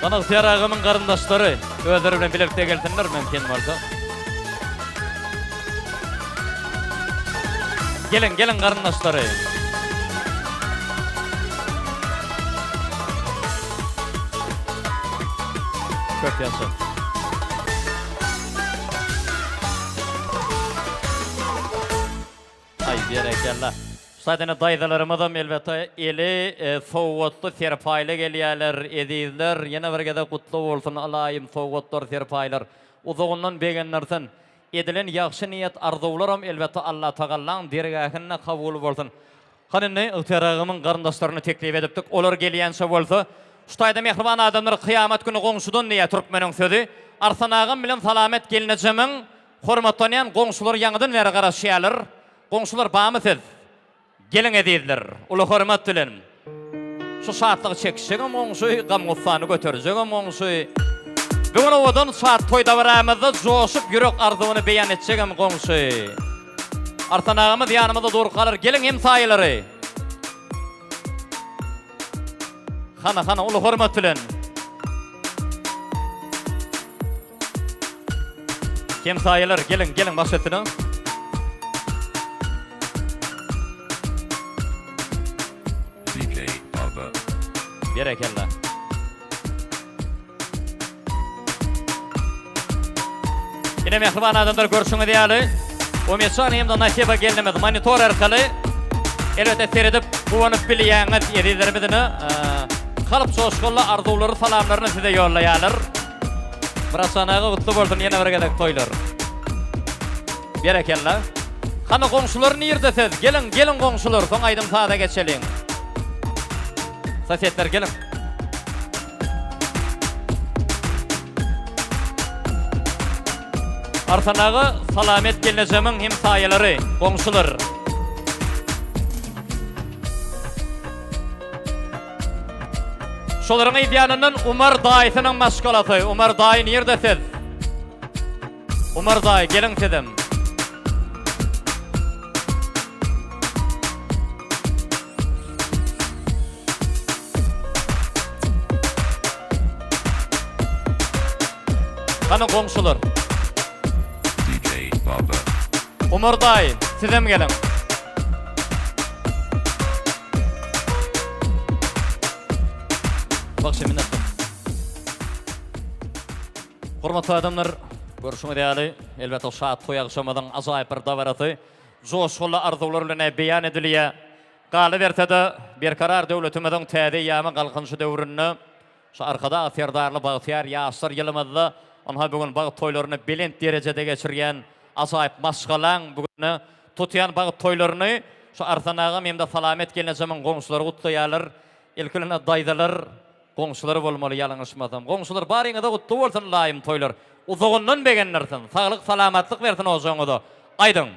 Ana ygtyýar agymyň garyndaşlary özleri bilen birlikde gelsinler mümkin bolsa. Gelin, gelin garyndaşlary. Köp ýaşaň. Ay, berekella. Sadene daydalarımızım elbette eli soğutlu serpayla geliyorlar, edizler. Yine bir gede kutlu olsun alayım soğutlar, serpaylar. Uzuğundan begenlersin. Edilen yaxşı niyet arzularım elbette Allah Teala'nın dergahına kabul bolsun. Hanene ıhtırağımın qarındaşlarını teklif edipdik. Olar geliyense bolsa, Şutayda mehriban adamlar kıyamet günü goňşudan diye Türkmenin sözü. Arsan ağam bilen salamet gelineceğimin hormatlanayan goňşular ýaňydan beri garaşýarlar. Goňşular bamy siz? Gelin edildiler. Ulu hormat bilen. Şu saatlygy çekişigem goňşy gamgusany göterjegem goňşy. Bugün owadan saat toýda baramyzda joşup ýürek arzuwyny beýan etjegem goňşy. Arsan ağamyz ýanymyzda dur galar. Gelin hem saýylary. Hana ulu hormat bilen. Kim saýylar gelin başetine. DJ Baba. Berekella. Yine mehriban adamlar görüşüňi diýäli. O mesan hemde nasiba gelinmedi. Monitor arkaly elbette seredip buwanyp bilýäňiz ýerlerimizini kalıp soşgolla arzuwlary salamlaryny size ýollaýarlar. Birasanaga gutlu bolsun ýene bir gedek toýlar. Berekella. Hana goňşular nirde siz? Gelin goňşular, soň aýdym saada geçeliň. Sosetler gelin. Artanaga salamet gelineceğimin hem saýylary, goňşular. Şolaryň ideýanynyň Umar daýysynyň maşgalaty. Umar daýy nirde siz? Umar daýy gelin dedim. Hana goňşular. DJ Baba. Umar daýy, sizem gelin. Bakşy minnetdim. Hormatly adamlar, görüşüňi diýäli, elbetde saat toý agşamadan azaýyp bir dawaraty, joşgula arzuwlar bilen beýan edilýär. Galy bertede berkarar döwletimiziň täze ýamy galkynşy döwründe şu arkada aferdarly bagtyar ýaşlar ýylymyzda onha bugün bag toýlaryny belent derejede geçirýän azaýyp maşgalan bugün tutýan bag toýlaryny şu Arsan agam hemde salamet gelineceğimin goňşulary gutlaýarlar. Elkilene daýdalar goňşulary bolmaly ýalňyşmasam. Goňşular baryňyza gutly bolsun laýym toýlar. Uzugundan begenlersin. Saglyk salamatlyk bersin ojaňyza. Aýdyň.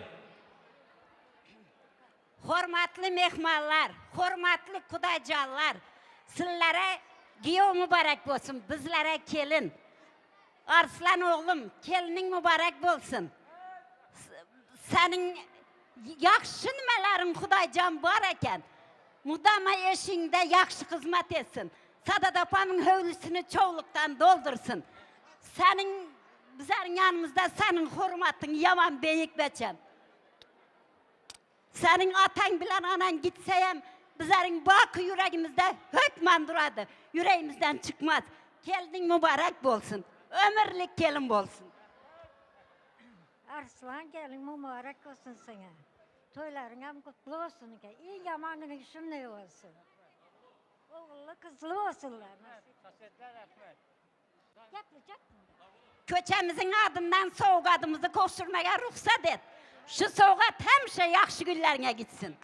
Hormatly mehmanlar, hormatly kudajallar, sizlere giýew mübarek bolsun, bizlere kelin. Arslan oğlum, keliniň mübarek bolsun. Senin yaxşı nimelerin Hudaýjam bar eken. Mudama eşiňde yaxşı hyzmat etsin. Sadat apamyň höwlüsini çoğluktan doldursun. Senin bizlerin yanımızda senin hormatyň yaman beýik beçen. Senin atan bilen anan gitseyem bizlerin bakı yüreğimizde hökman durady. Yüreğimizden çıkmaz. Keliniň mübarek bolsun. Ömürlik kelin bolsun. Arslan gelin mübarek olsun sana. Toyların hem kutlu olsun ki. İyi yamanın işin ne olsun. Oğullu kızlı olsunlar. Yapacak mı? Köçemizin adından soğuk adımızı koşturmaya ruhsat et. Şu soğukat hemşe yaxşı günlerine gitsin.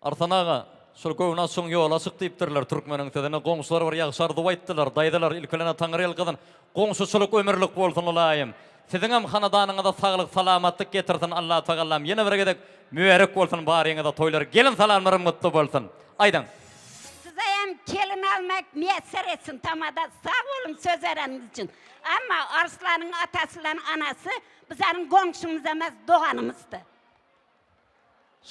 Arsan ağa, şol gowna soň ýola çyk diýipdirler türkmeniň tedine goňşular bar ýagşy arzuw aýtdylar, daýdylar ilkelene taňry ýylgydan goňşuçylyk ömürlik bolsun olaýym. Siziň hem hanadanyňyza saglyk salamatlyk getirsin Allah Teala. Ýene bir gedek mübarek bolsun baryňyza toýlar. Gelin salamlarym mutlu bolsun. Aýdyň. Size hem kelin almak müyesser etsin tamada sağ olun söz vereniz için. Ama Arslan'ın atası ile anası bizlerin komşumuz emez doğanımızdı.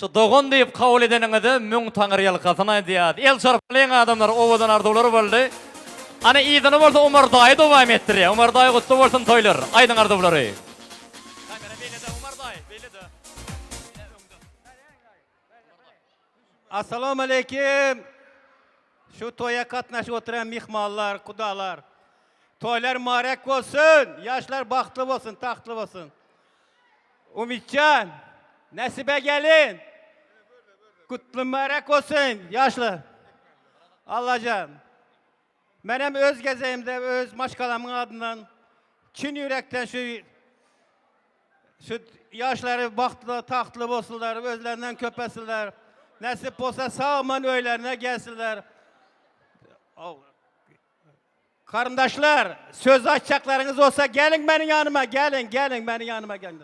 Şu dogon diýip kabul edeniňizi müň taňry ýalkasyna diýär. El şarplyň adamlar owadan arzuwlary boldy. Ana ýygyny bolsa Umar daýy dowam etdirýär. Umar daýy gutly bolsun toýlar. Aýdyň arzuwlary. Kamera beýlede Umar daýy, beýlede. Assalamu aleykum. Şu toya katnaşıp oturan mihmanlar, kudalar. Toylar mübarek olsun, yaşlar bahtlı olsun, tahtlı olsun. Umitcan, Nesibe gelin. Kutlu mübarek olsun yaşlı. Allah'can. Benim öz gezeyimde, öz maşkalamın adından Çin yürekten şu yaşları baktlı, tahtlı olsunlar, özlerinden köpesinler. Nasip olsa sağman öylerine gelsinler. Karındaşlar, söz açacaklarınız olsa gelin benim yanıma, gelin benim yanıma gelin.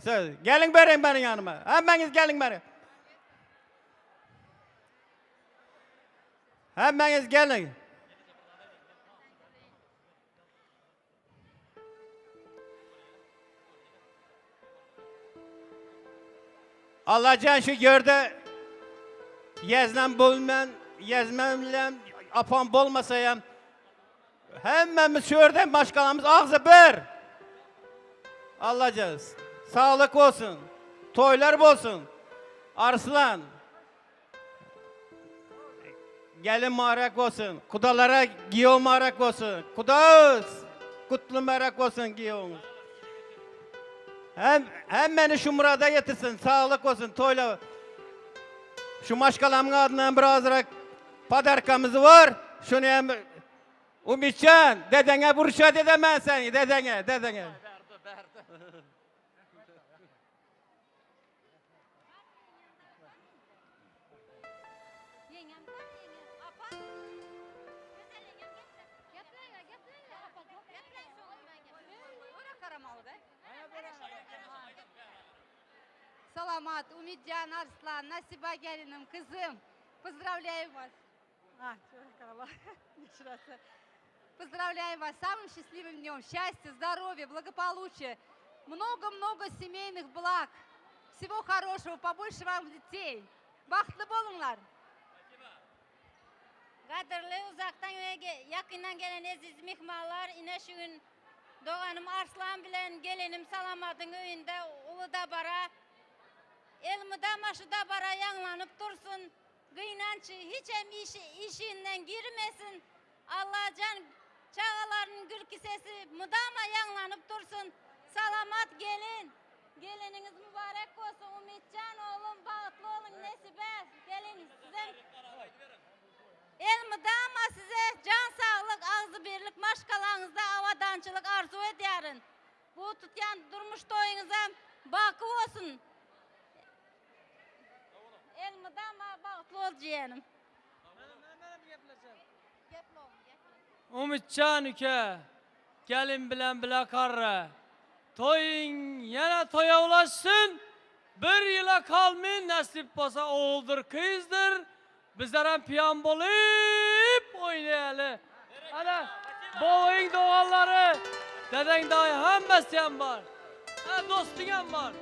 Söz, gelin benim yanıma. Hemeniz gelin benim. Hemeniz gelin. Allah'can şu gördü. Yezmemle apan bolmasayım. Hemmemiz şuradan başkanımız ağzı bir. Allah'can sağlık olsun. Toylar olsun. Arslan. Gelin mübarek olsun. Kudalara giyo mübarek olsun. Kudağız. Kutlu mübarek olsun giyonuz. Hem beni şu murada getirsin. Sağlık olsun. Toyla. Şu maşkalamın adından birazcık padarkamız var. Şunu hem Umitcan, dedene buruşa dedem ben seni. Dedene. Salamat, Umidjan, Arslan, Nasiba gelinim, kızım. Поздравляю вас. Поздравляю вас с самым счастливым днем. Счастья, здоровья, благополучия. Много-много семейных благ. Всего хорошего, побольше вам детей. Бақытлы болыңlar. Qadrli uzaktan ve yakından gelen aziz mihmanlar, ine şu gün doğanım Arslan bilen gelinim Salamat'ın öyünde uluda bara, elmida maşıda bara yanlanıp dursun, kıynançı hiç hem işinden girmesin, Allah'can çağalarının gürkü sesi mudama yanlanıp dursun, Salamat gelin, gelininiz mübarek olsun, Umitcan oğlum, bağıtlı olun, Nesibe, gelin size. Elmidama size can sağlık, ağzı birlik, maşkalarınızda avadançılık arzu ediyorum. Bu tutyan durmuş toyunuza bakı olsun. Elmidama bağıtlı ol ciğenim. Umitcan üke, gelin bilen bile karra. Toyun yana toya ulaşsın. Bir yıla kalmayın, nasip olsa oğuldur, kızdır. Bizlerden piyan bolup oynayalım. Ana, boğayın doğalları, deden dayı hemmesi hem var. Dostun hem var.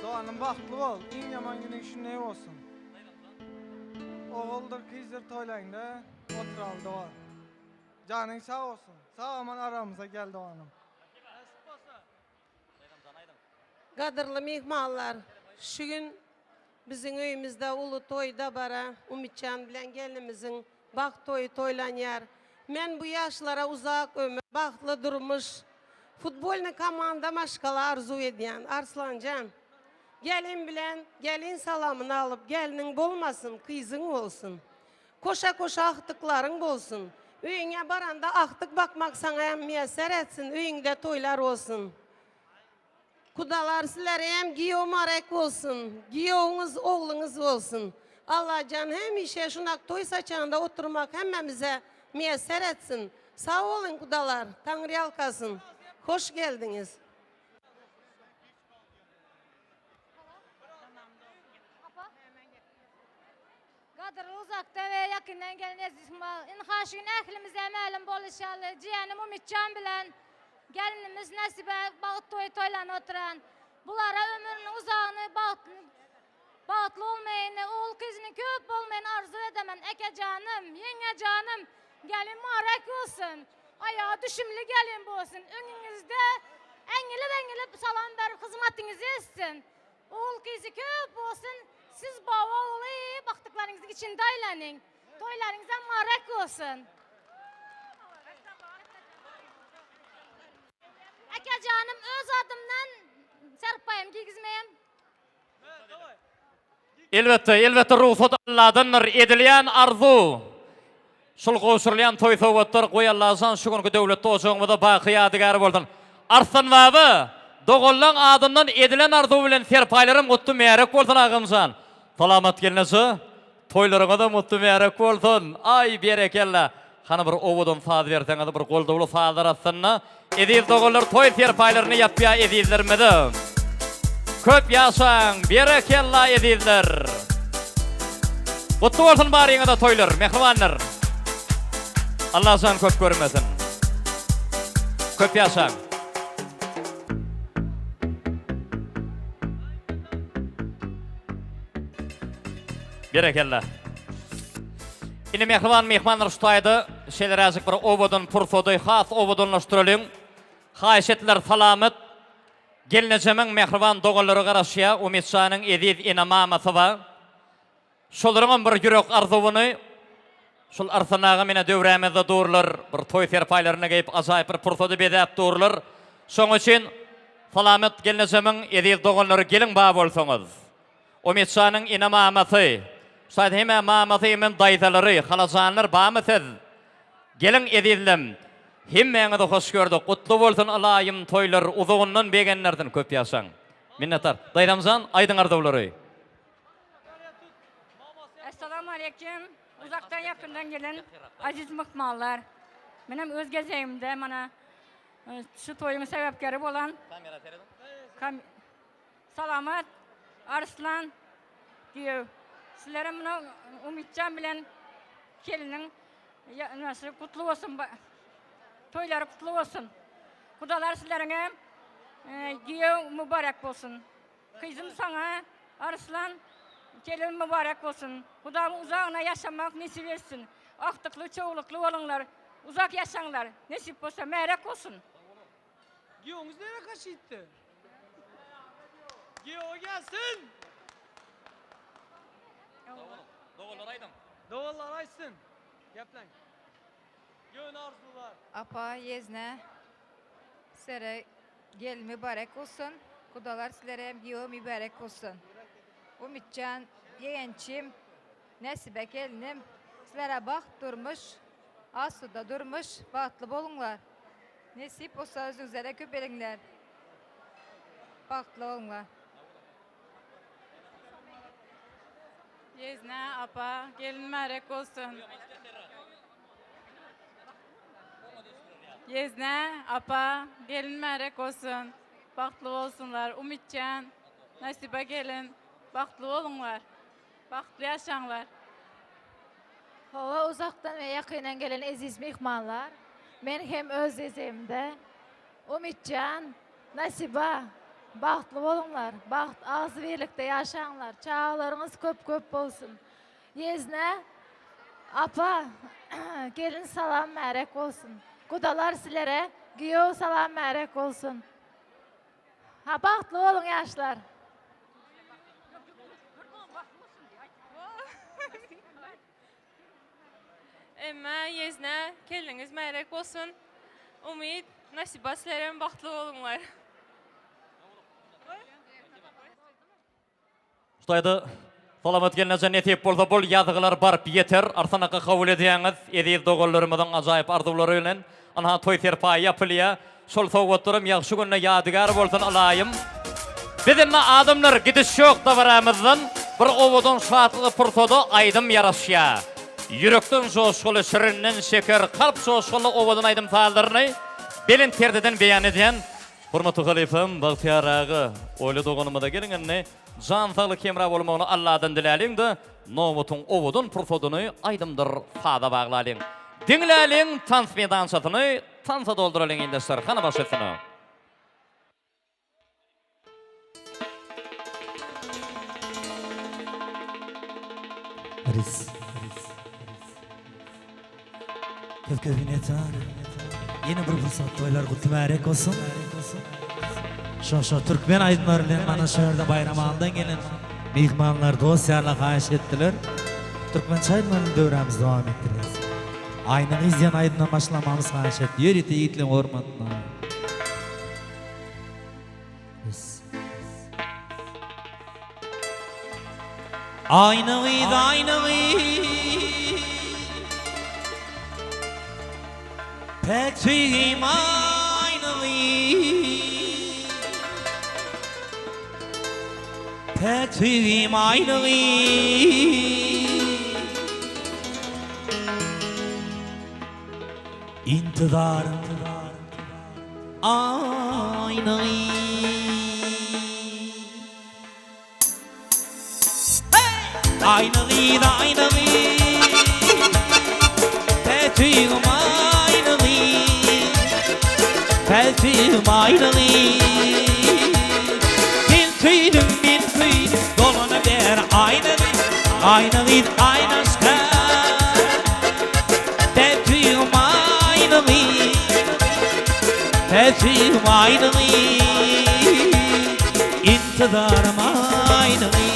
Doğanın baktlı ol, en yaman günün şu ne olsun. Oğuldur, kızdır toylayın da, oturalım Doğan. Canın sağ olsun, sağ aman aramıza gel Doğan'ım. Qadırlı mihmanlar, şu gün bizim öyümüzde ulu toyda bara, Umitcan bilen gelinimizin bak toyu toylanyar. Men bu yaşlara uzak ömür, baktlı durmuş, futbolni komanda maşkala arzu ediyen Arslancan. Gelin bilen, gelin salamını alıp gelinin bolmasın, kızın olsun. Koşa koşa aktıkların bolsun. Öyüne baranda aktık bakmak sana hem müyesser etsin, öyünde toylar olsun. Kudalar sizlere hem giyo marek olsun, giyonuz oğlunuz olsun. Allah can hem işe şunak toy saçağında oturmak hemmemize müyesser etsin. Sağ olun kudalar, Tanrı yalkasın. Hoş geldiniz. Qadrlı uzakta ve yakından gelen aziz mihmanlar. İnhaşın əhlimize məlum bol inşallah. Ciğenim Umitcan bilen gelinimiz Nesibe bağıt toylan oturan. Bunlara ömrünün uzağını bağıtlı olmayını, oğul kızının köp olmayını arzu edemem. Eke canım, yenge canım, gelin mübarek olsun. Ayağı düşümlü gelin bu olsun. Önünüzde engilip salam verip hizmetinizi etsin. Oğul kızı köp olsun. Siz baba oğlu baktıklarınızın içinde eğlenin. Toylarınıza mübarek olsun. Aka canım öz adımdan serpayım giygizmeyim. Elbette ruhsat Allah'dandır edilen arzu. Şol goşurlayan toy sowatlar goýallasan şu günkü döwletde oçaňyda baky ýadygar boldun. Arslan baba, dogallan adından edilen arzu bilen serpaýlarym gutdy merek bolsun agymsan. Salamat gelnesi, toýlaryňa da mutlu merek bolsun. Ay berekella. Hana bir owudun faad berseňiz bir goldawly faadlar atsanna, edil dogallar toy serpaýlaryny ýapýa edildirmedi. Köp ýaşaň, berekella edildir. Gutlu bolsun baryňa da toýlar, mehribanlar. Allah sen köp görmesin. Köp yaşan. Berekella. Ine mehmanlar şutaydı. Şeyler azık bir obodun purfodoy has obodunlaştıralım. Haýşetler salamet. Gelnecemin mehriban dogalları garaşya Umidşanyň edip inamamasy var. Şolaryň bir ýürek arzuwyny şol arsanaga mene döwrämezde durlar, bir toy serpaýlaryna geyip ajaýyp bir pursady bedäp durlar. Şoň üçin salamet gelnejemiň edil doganlary gelin ba bolsaňyz. Umidşanyň inamamasy, şaýat heme mamasy men daýdalary, halajanlar bamysyz. Gelin edildim. Hemmeňizi hoş gördük. Gutlu bolsun alayım toylar, uzagyndan begenlerden köp ýaşaň. Minnettar. Daýramzan aýdyň ardawlary. Assalamu alaikum. Uzaktan yakından gelen aziz mıhmallar. Benim öz gezeyimde bana şu toyumun sebepkari olan Salamat, Arslan diyor. Sizlere buna Umidcan bilen kelinin nasıl kutlu olsun, toyları kutlu olsun. Kudalar sizlerine giyo mübarek olsun. Kızım sana Arslan, gelin mübarek olsun. Kudam uzağına yaşamak nasip etsin. Aktıklı, çoğuluklu olunlar. Uzak yaşanlar. Nasip olsa merek olsun. Giyoňyz nere kaçypdy? Giyo gelsin. Dogallar aýdym. Dogallar aýsyn. Gepleň. Giyoň arzular. Apa yezne sere gel mübarek olsun. Kudalar sizlere hem giyo mübarek olsun. Umidcan, yeğençim, Nesibe gelinim, sizlere bak durmuş, asuda durmuş, bahtlı bolunlar. Nesip olsa özünüze de köp elinler. Bahtlı olunlar. Yezne, apa, gelin merek olsun. Yezne, apa, gelin merek olsun. Bahtlı olsunlar. Umidcan, Nesibe gelin. Bahtlı olunlar. Bahtlı yaşanlar. Hava uzaktan ve yakından gelen aziz mihmanlar. Men hem öz ezemde. Umidcan, Nasiba, bahtlı olunlar. Baht ağzı birlikte yaşanlar. Çağlarınız köp köp olsun. Yezne, apa, gelin salam merek olsun. Kudalar silere, giyo salam merek olsun. Ha bahtlı olun yaşlar. Emma yezne, keliniz merek olsun. Umid, Nasiba sizlere bahtlı olunlar. Şutaydy. Salamat gelnejän etip bolsa bol ýazygylar barp ýeter. Arsanaka kabul edýäňiz edil dogallarymyň ajaýyp arzulary bilen ana toy serpaý ýapylýar. Şol sowgatlarym ýagşy günne ýadygar bolsun alayım. Bizimle adamlar gidiş yok da baramızdan bir ovudun şatlı pırtodu aydım yaraşya. Yürekten joşkulu şirinden şeker, kalp joşkulu ovudun aydım saldırını belin terdeden beyan ediyen hurmatly halifem, Bagtyar ağa, oýly doganymyda gelingenne jan sagly kemra bolmagyny Allahdan diläliň-de Nomutun ovudun pırtoduny aydymdyr fada baglalyň. Dinläliň tansmedansatyny tansa dolduralyň ýeldesler, hana başlasyny. Aris. Köpköpüne yeni bir fırsat toylar kutlu merek olsun. Şu Türkmen aydınlar bilen mana şu yerde bayram ağından gelen mihmanlar dosyarla haýyş etdiler. Türkmen çaýdymanyň döwremiz dowam etdirýär. Aynyň izleyen aydından başlamamız haýyş etdi. Ýörite ýitleň hormatna. Aynı gıydı aynı gıydı Pek tüyüm aynı gıydı Pek tüyüm aynı gıydı İntidarım aynı aynı gıydı aynı gıydı Petüğüm aynı gıydı Petüğüm aynı gıydı Bir tüydüm dolana ver aynı gıydı Aynı gıydı aynı aşkı Petüğüm aynı gıydı Petüğüm aynı gıydı İntidarım aynı gıydı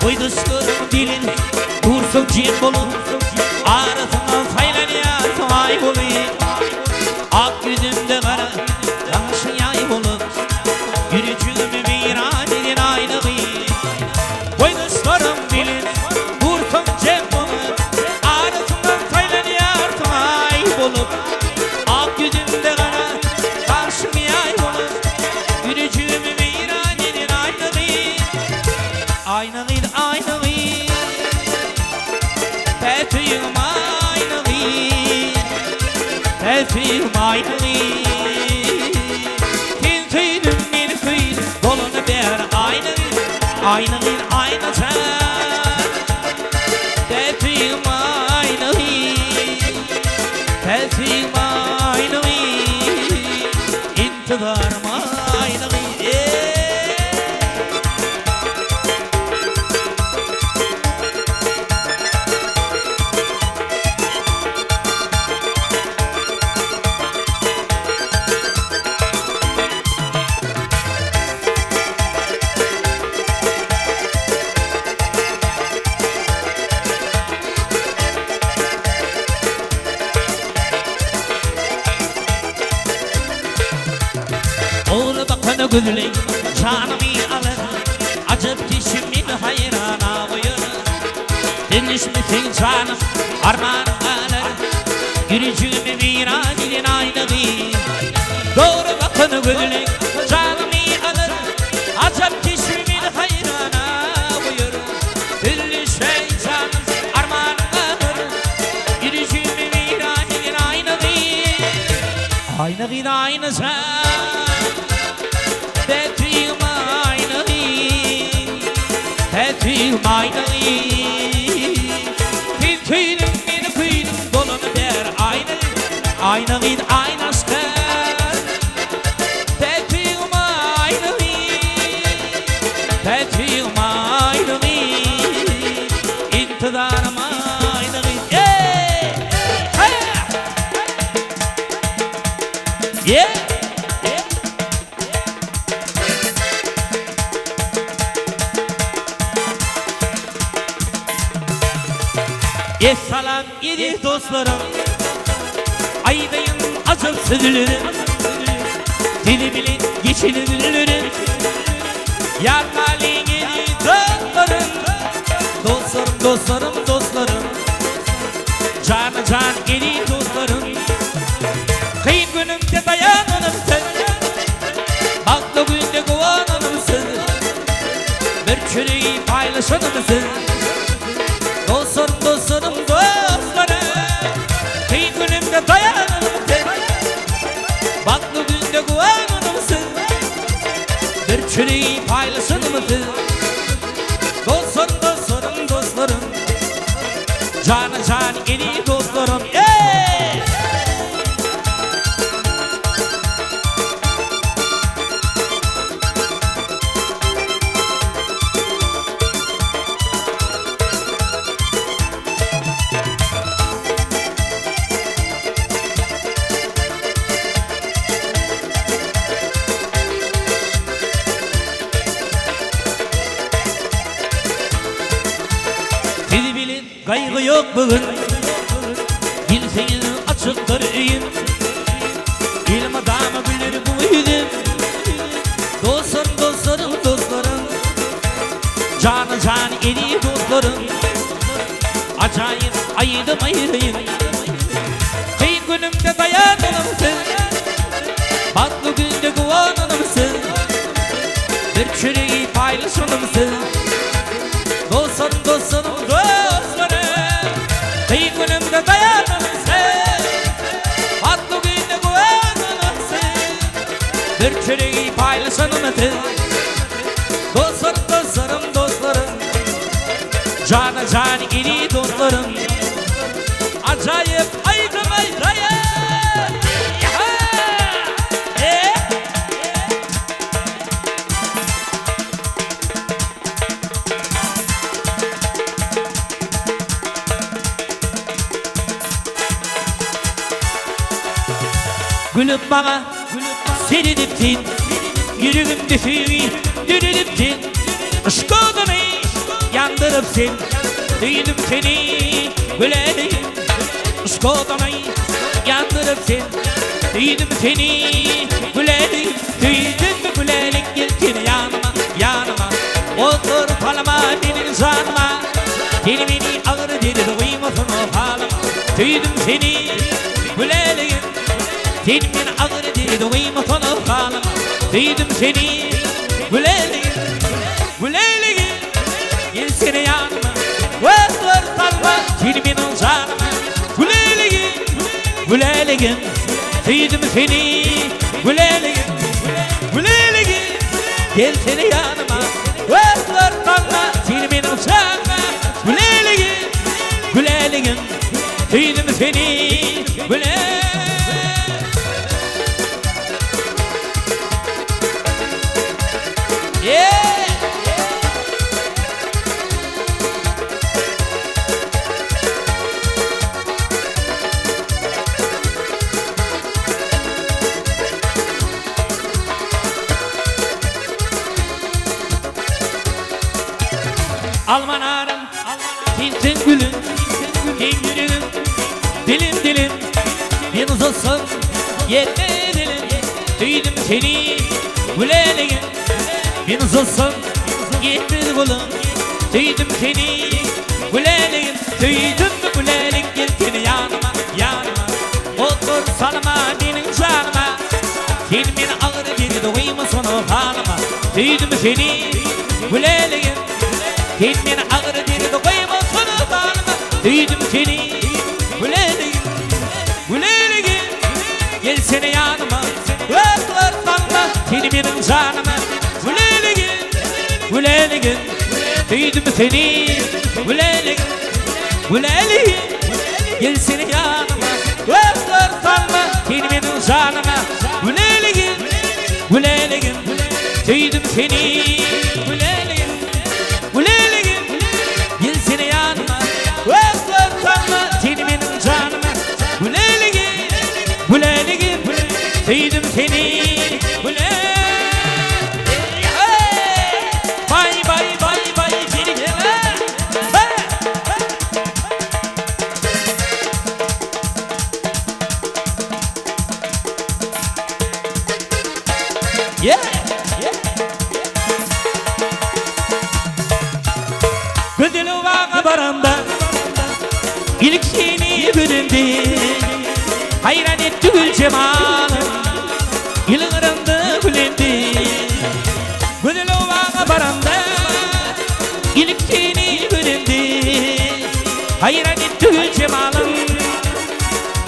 Uyduşlarım dilin Dursun cin bulun Arasından saylanıyor Ay bulayım Ak yüzümde kara Yaşın yay bulun Yürücüğümü viran edin aynı bir Uyduşlarım dilin Dursun cin bulun Arasından saylanıyor Ay bulup Ak yüzümde kara Yaşın yay bulun Yürücüğümü viran edin aynı bir Aynı gıydı aynı gıydı Petüğüm aynı gıydı Petüğüm aynı gıydı Tintüydüm bir kıydı Dolunu ver aynı gıydı Aynı gıydı aynı sen Petüğüm aynı gıydı Petüğüm aynı gıydı İntidarım aynı gıydı Oğlu bakana gülün canımı alır Acıp dişimin hayrana koyur Dinmiş misin canım armağanı alır Yürücüğümü viran edin aynı bir Doğru bakana gülün canımı alır Acıp dişimin hayrana koyur Dinmiş canım armağanı alır Yürücüğümü viran edin aynı bir Aynı bir aynı sen Petüğüm aynı gıydı Petüğüm aynı gıydı Tintüydüm bir kıydım Dolunu ver aynı gıydı Aynı gıydı aynı aşkı Petüğüm aynı gıydı Petüğüm aynı gıydı İntidarım aynı gıydı Yeah! Salam yedi dostlarım Aydayın acım sözlerim Dili bilin geçini güllerim Yarmalin yedi dostlarım Dostlarım dostlarım dostlarım Canı can yedi dostlarım Kıyın günümde dayananımsın Haklı günde kovananımsın Bir çüreği paylaşanımsın Dostlarım dostlarım dostlarım Kıyın günümde dayananımsın Baklı günde kovananımsın Bir çüreği paylaşanımsın Dostlarım dostlarım dostlarım Canı can yedi dostlarım kaygı yok bugün. Bilseniz açıktır öğün. İlim adamı bilir bu yüzün. Dostlarım, dostlarım, dostlarım. Canı can eri dostlarım. Acayip ayırdım ayırayım. Kıyın günümde dayanılımsın. Batlı günde kuvanılımsın. Bir çüreği paylaşılımsın. Dostlarım, dostlarım, dostlarım. Kıyın günümde dayanılımsın. Batlı günde kuvanılımsın. Bir çüreği paylaşılımsın. Dostlarım, dostlarım, dostlarım. Cana can iri dostlarım. Acayip aydım ayrayım. Gülüp bana seriniptin. Yüreğim düşüğü dürülüptin. Işkodunu yandırıpsın. Duydum seni gülelim. Işkodunu yandırıpsın. Duydum seni gülelim. Duydun mu gülelim gelsin yanıma yanıma. Otur palama benim canıma. Dilimini ağır dedi duymasın o palama. Duydum seni gülelim. Dilimin ağır dedi duymasın o palama. Duydum seni gülelim. Gülelim gelsene yanıma. Otur palama dilimin canıma. Gülelim gülelim. Duydum seni gülelim. Gülelim gelsene yanıma. Otur palama dilimin canıma. Gülelim gülelim. Duydum seni gülelim. Almanarım, tintin gülün, yüreğim, dilim dilim, bir uzasın, yerine dilim. Duydum seni, gülelim, bir uzasın, yeter kulum. Duydum seni, gülelim, duydum mu gülelim, gel seni yanıma, yanıma. Otur salma benim canıma, dilimin ağır bir duymasın o halıma. Duydum seni, gülelim. Kendin ağır diri koyma sana bağlama. Duydum seni gülelim, gülelim. Gelsene yanıma, öpler sanma seni benim canıma. Gülelim, gülelim. Duydum seni gülelim, gülelim. Gelsene yanıma, öpler sanma seni benim canıma. Gülelim, gülelim. Duydum seni gülelim. Gülelim, gelsene yanıma. Öpler sanma seni benim canıma. Gülelim, gülelim. Duydum seni gülelim. Bay bay bay bay seni gele. Yeah, yeah. Güdülü vağa baranda İlk seni büründü. Hayran etti gül cemalın yıllarında bülendi. Güdülü vağa baranda İlk seni büründü. Hayran etti gül cemalın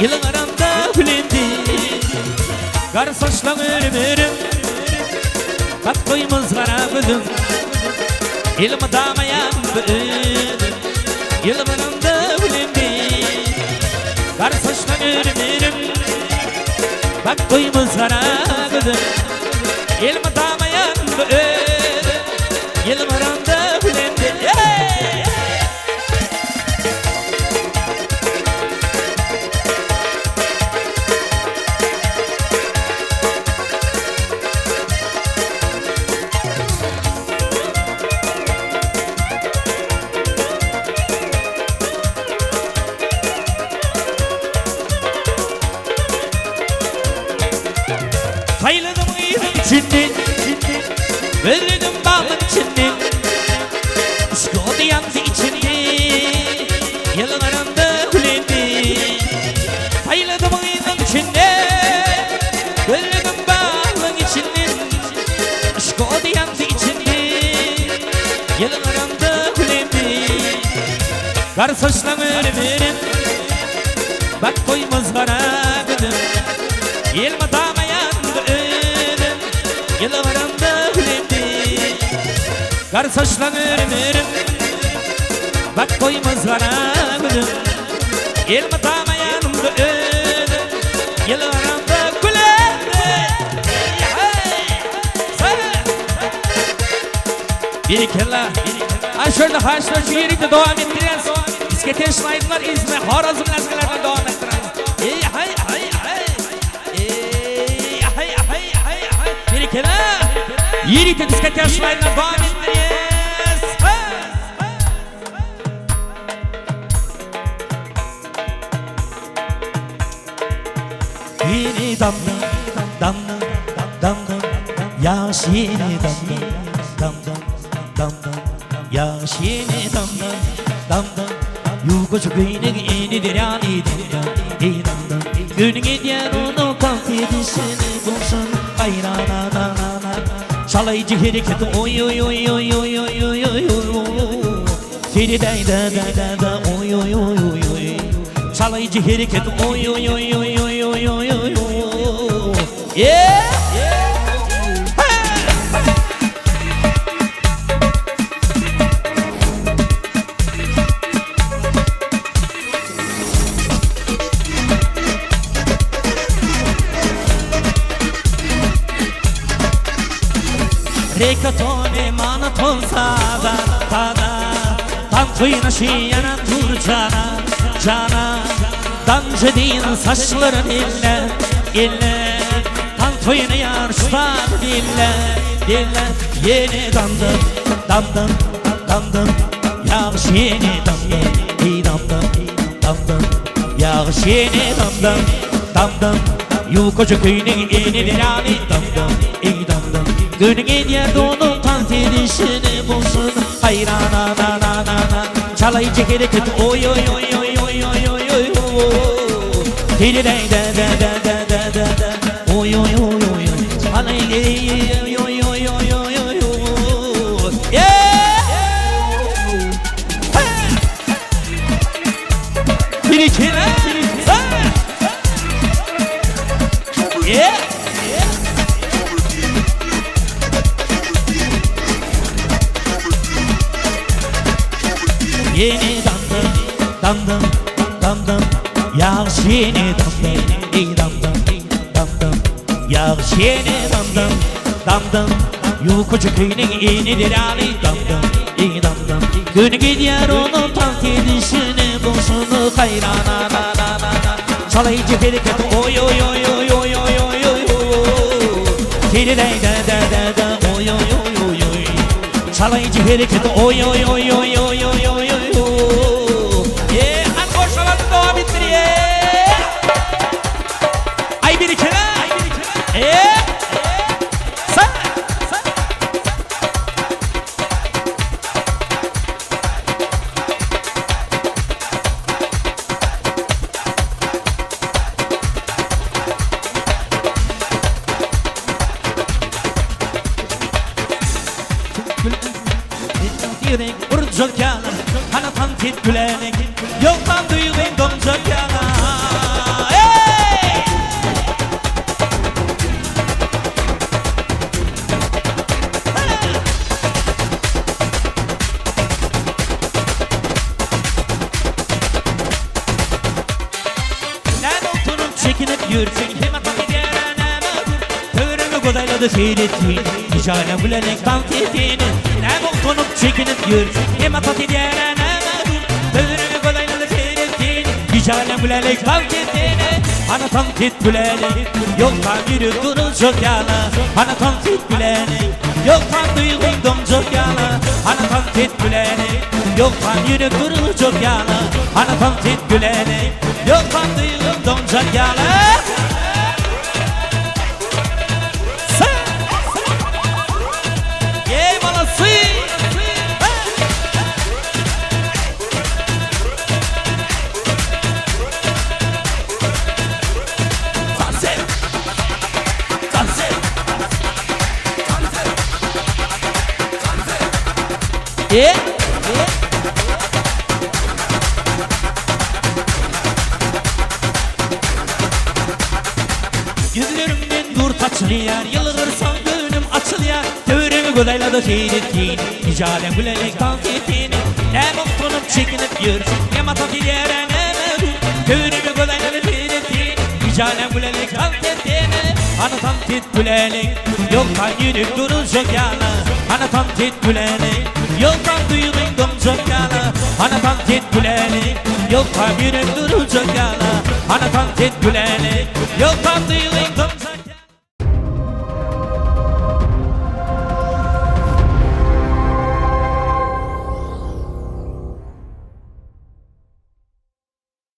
yıllarında bülendi. Kar saçla örüm kat koymuz kara gülüm. Elimi damayan büyüdüm, yılımında bülendi. Kar saçla örüm bak koymuz kara gülüm. Elimi damayan büyüdüm, yılımında bülendi. içinden Öldüm bağın içinden Skodu yandı içinden Yıllarımda gülendi Ayladım ayının içinden Öldüm bağın içinden Skodu yandı içinden Yıllarımda gülendi Kar saçlan ölümürüm Bak koymaz kara gıdım Yelma damayandı ölüm Yıllarımda gülendi Kar saçlan ölümürüm Bak koymaz kara gıdım Yelma damayandı ölüm Yıllarımda gülendi Bir kella Aşırı haşla şu yerinde devam ettiririz Diskete şlaydılar izme Horazım nazgılarla devam ettiririz Hay hay hay Hay hay hay hay Bir kella Yerinde diskete şlaydılar devam ettiririz Yeni damla damla damla Yaş yeni damla damla damla Yaş yeni damla damla Yukocu kıynek yeni dirani damla Gün gidiyor onu kalk edişini bulsun Ayrana Çalayıcı hareket oy oy oy oy oy oy oy oy oy Siri day da da da da oy oy oy oy oy Çalayıcı hareket oy oy oy oy oy oy oy oy Yeah Rekatone manaton sada tada Tantuyna şiyana dur cana cana Dancı değil saçların ille ille Tantuyna yarıştan dille dille Yeni damdım damdım damdım Yağış yeni damdım iyi damdım damdım Yağış yeni damdım damdım Yukocu köyünün yeni dirani damdım iyi damdım Gün gidiyor onun tant edişini bulsun Hayrana na na na na Çalayıcı hareket oy oy oy oy oy oy oy oy Dili dey de de de de de de de Oy oy oy oy oy Alayı oy oy oy oy oy oy Yeah Bir ikine Yeah Yeni damdım, damdım, damdım Yağış yeni damdım, iyi damdım, damdım Yağış yeni damdım, damdım Yukocu köyünün yenidir ali damdım, iyi damdım Gün gidiyor onun tant edişini bulsun Hayrana na na na na Çalayıcı hareket oy oy oy oy oy oy oy oy Dili dey de de de de oy oy oy oy oy Çalayıcı hareket oy oy oy oy oy oy oy devam ettiriyor. Ay bir kere. Sen. Yürek vuracak yana, hana tantit gülenek, yoldan duyulayım donacak yana. Hey! Nerede oturup çekinip yürüsün, hem atak gelen hem adur, tövrünü godayladı seyrettiğin, ticane gülenek tantietini. Nerede oturup çekinip yürüsün, hem atak gelen hem adur, tövrünü godayladı seyrettiğin, ticane gülenek tantietini. Ana tantit gülenek, yoldan yürü duracak yana. Ana tantit gülenek, yoldan duyulayım donacak yana. Ana tantit gülenek, yoldan yürü duracak yana. Ana tantit gülenek, yoldan duyulayım donacak yana. Yüzlerimden nur taçılıyar, yılgırsan gönlüm açılıyar. Tövremi gülayladı seyrettiğin, icalen gülenek dans ettiğin. Ne mutlu'num çekinip yür, ne matat ilere ne meru. Tövremi gülayladı seyrettiğin, icalen gülenek dans ettiğin. Ana tant et gülenek, yoldan yürüp duracak yana. Ana tant et gülenek, yoldan duyulundum çok yana. Ana tant et gülenek, yoldan yürüp duracak yana. Ana tant et gülenek, yoldan duyulundum.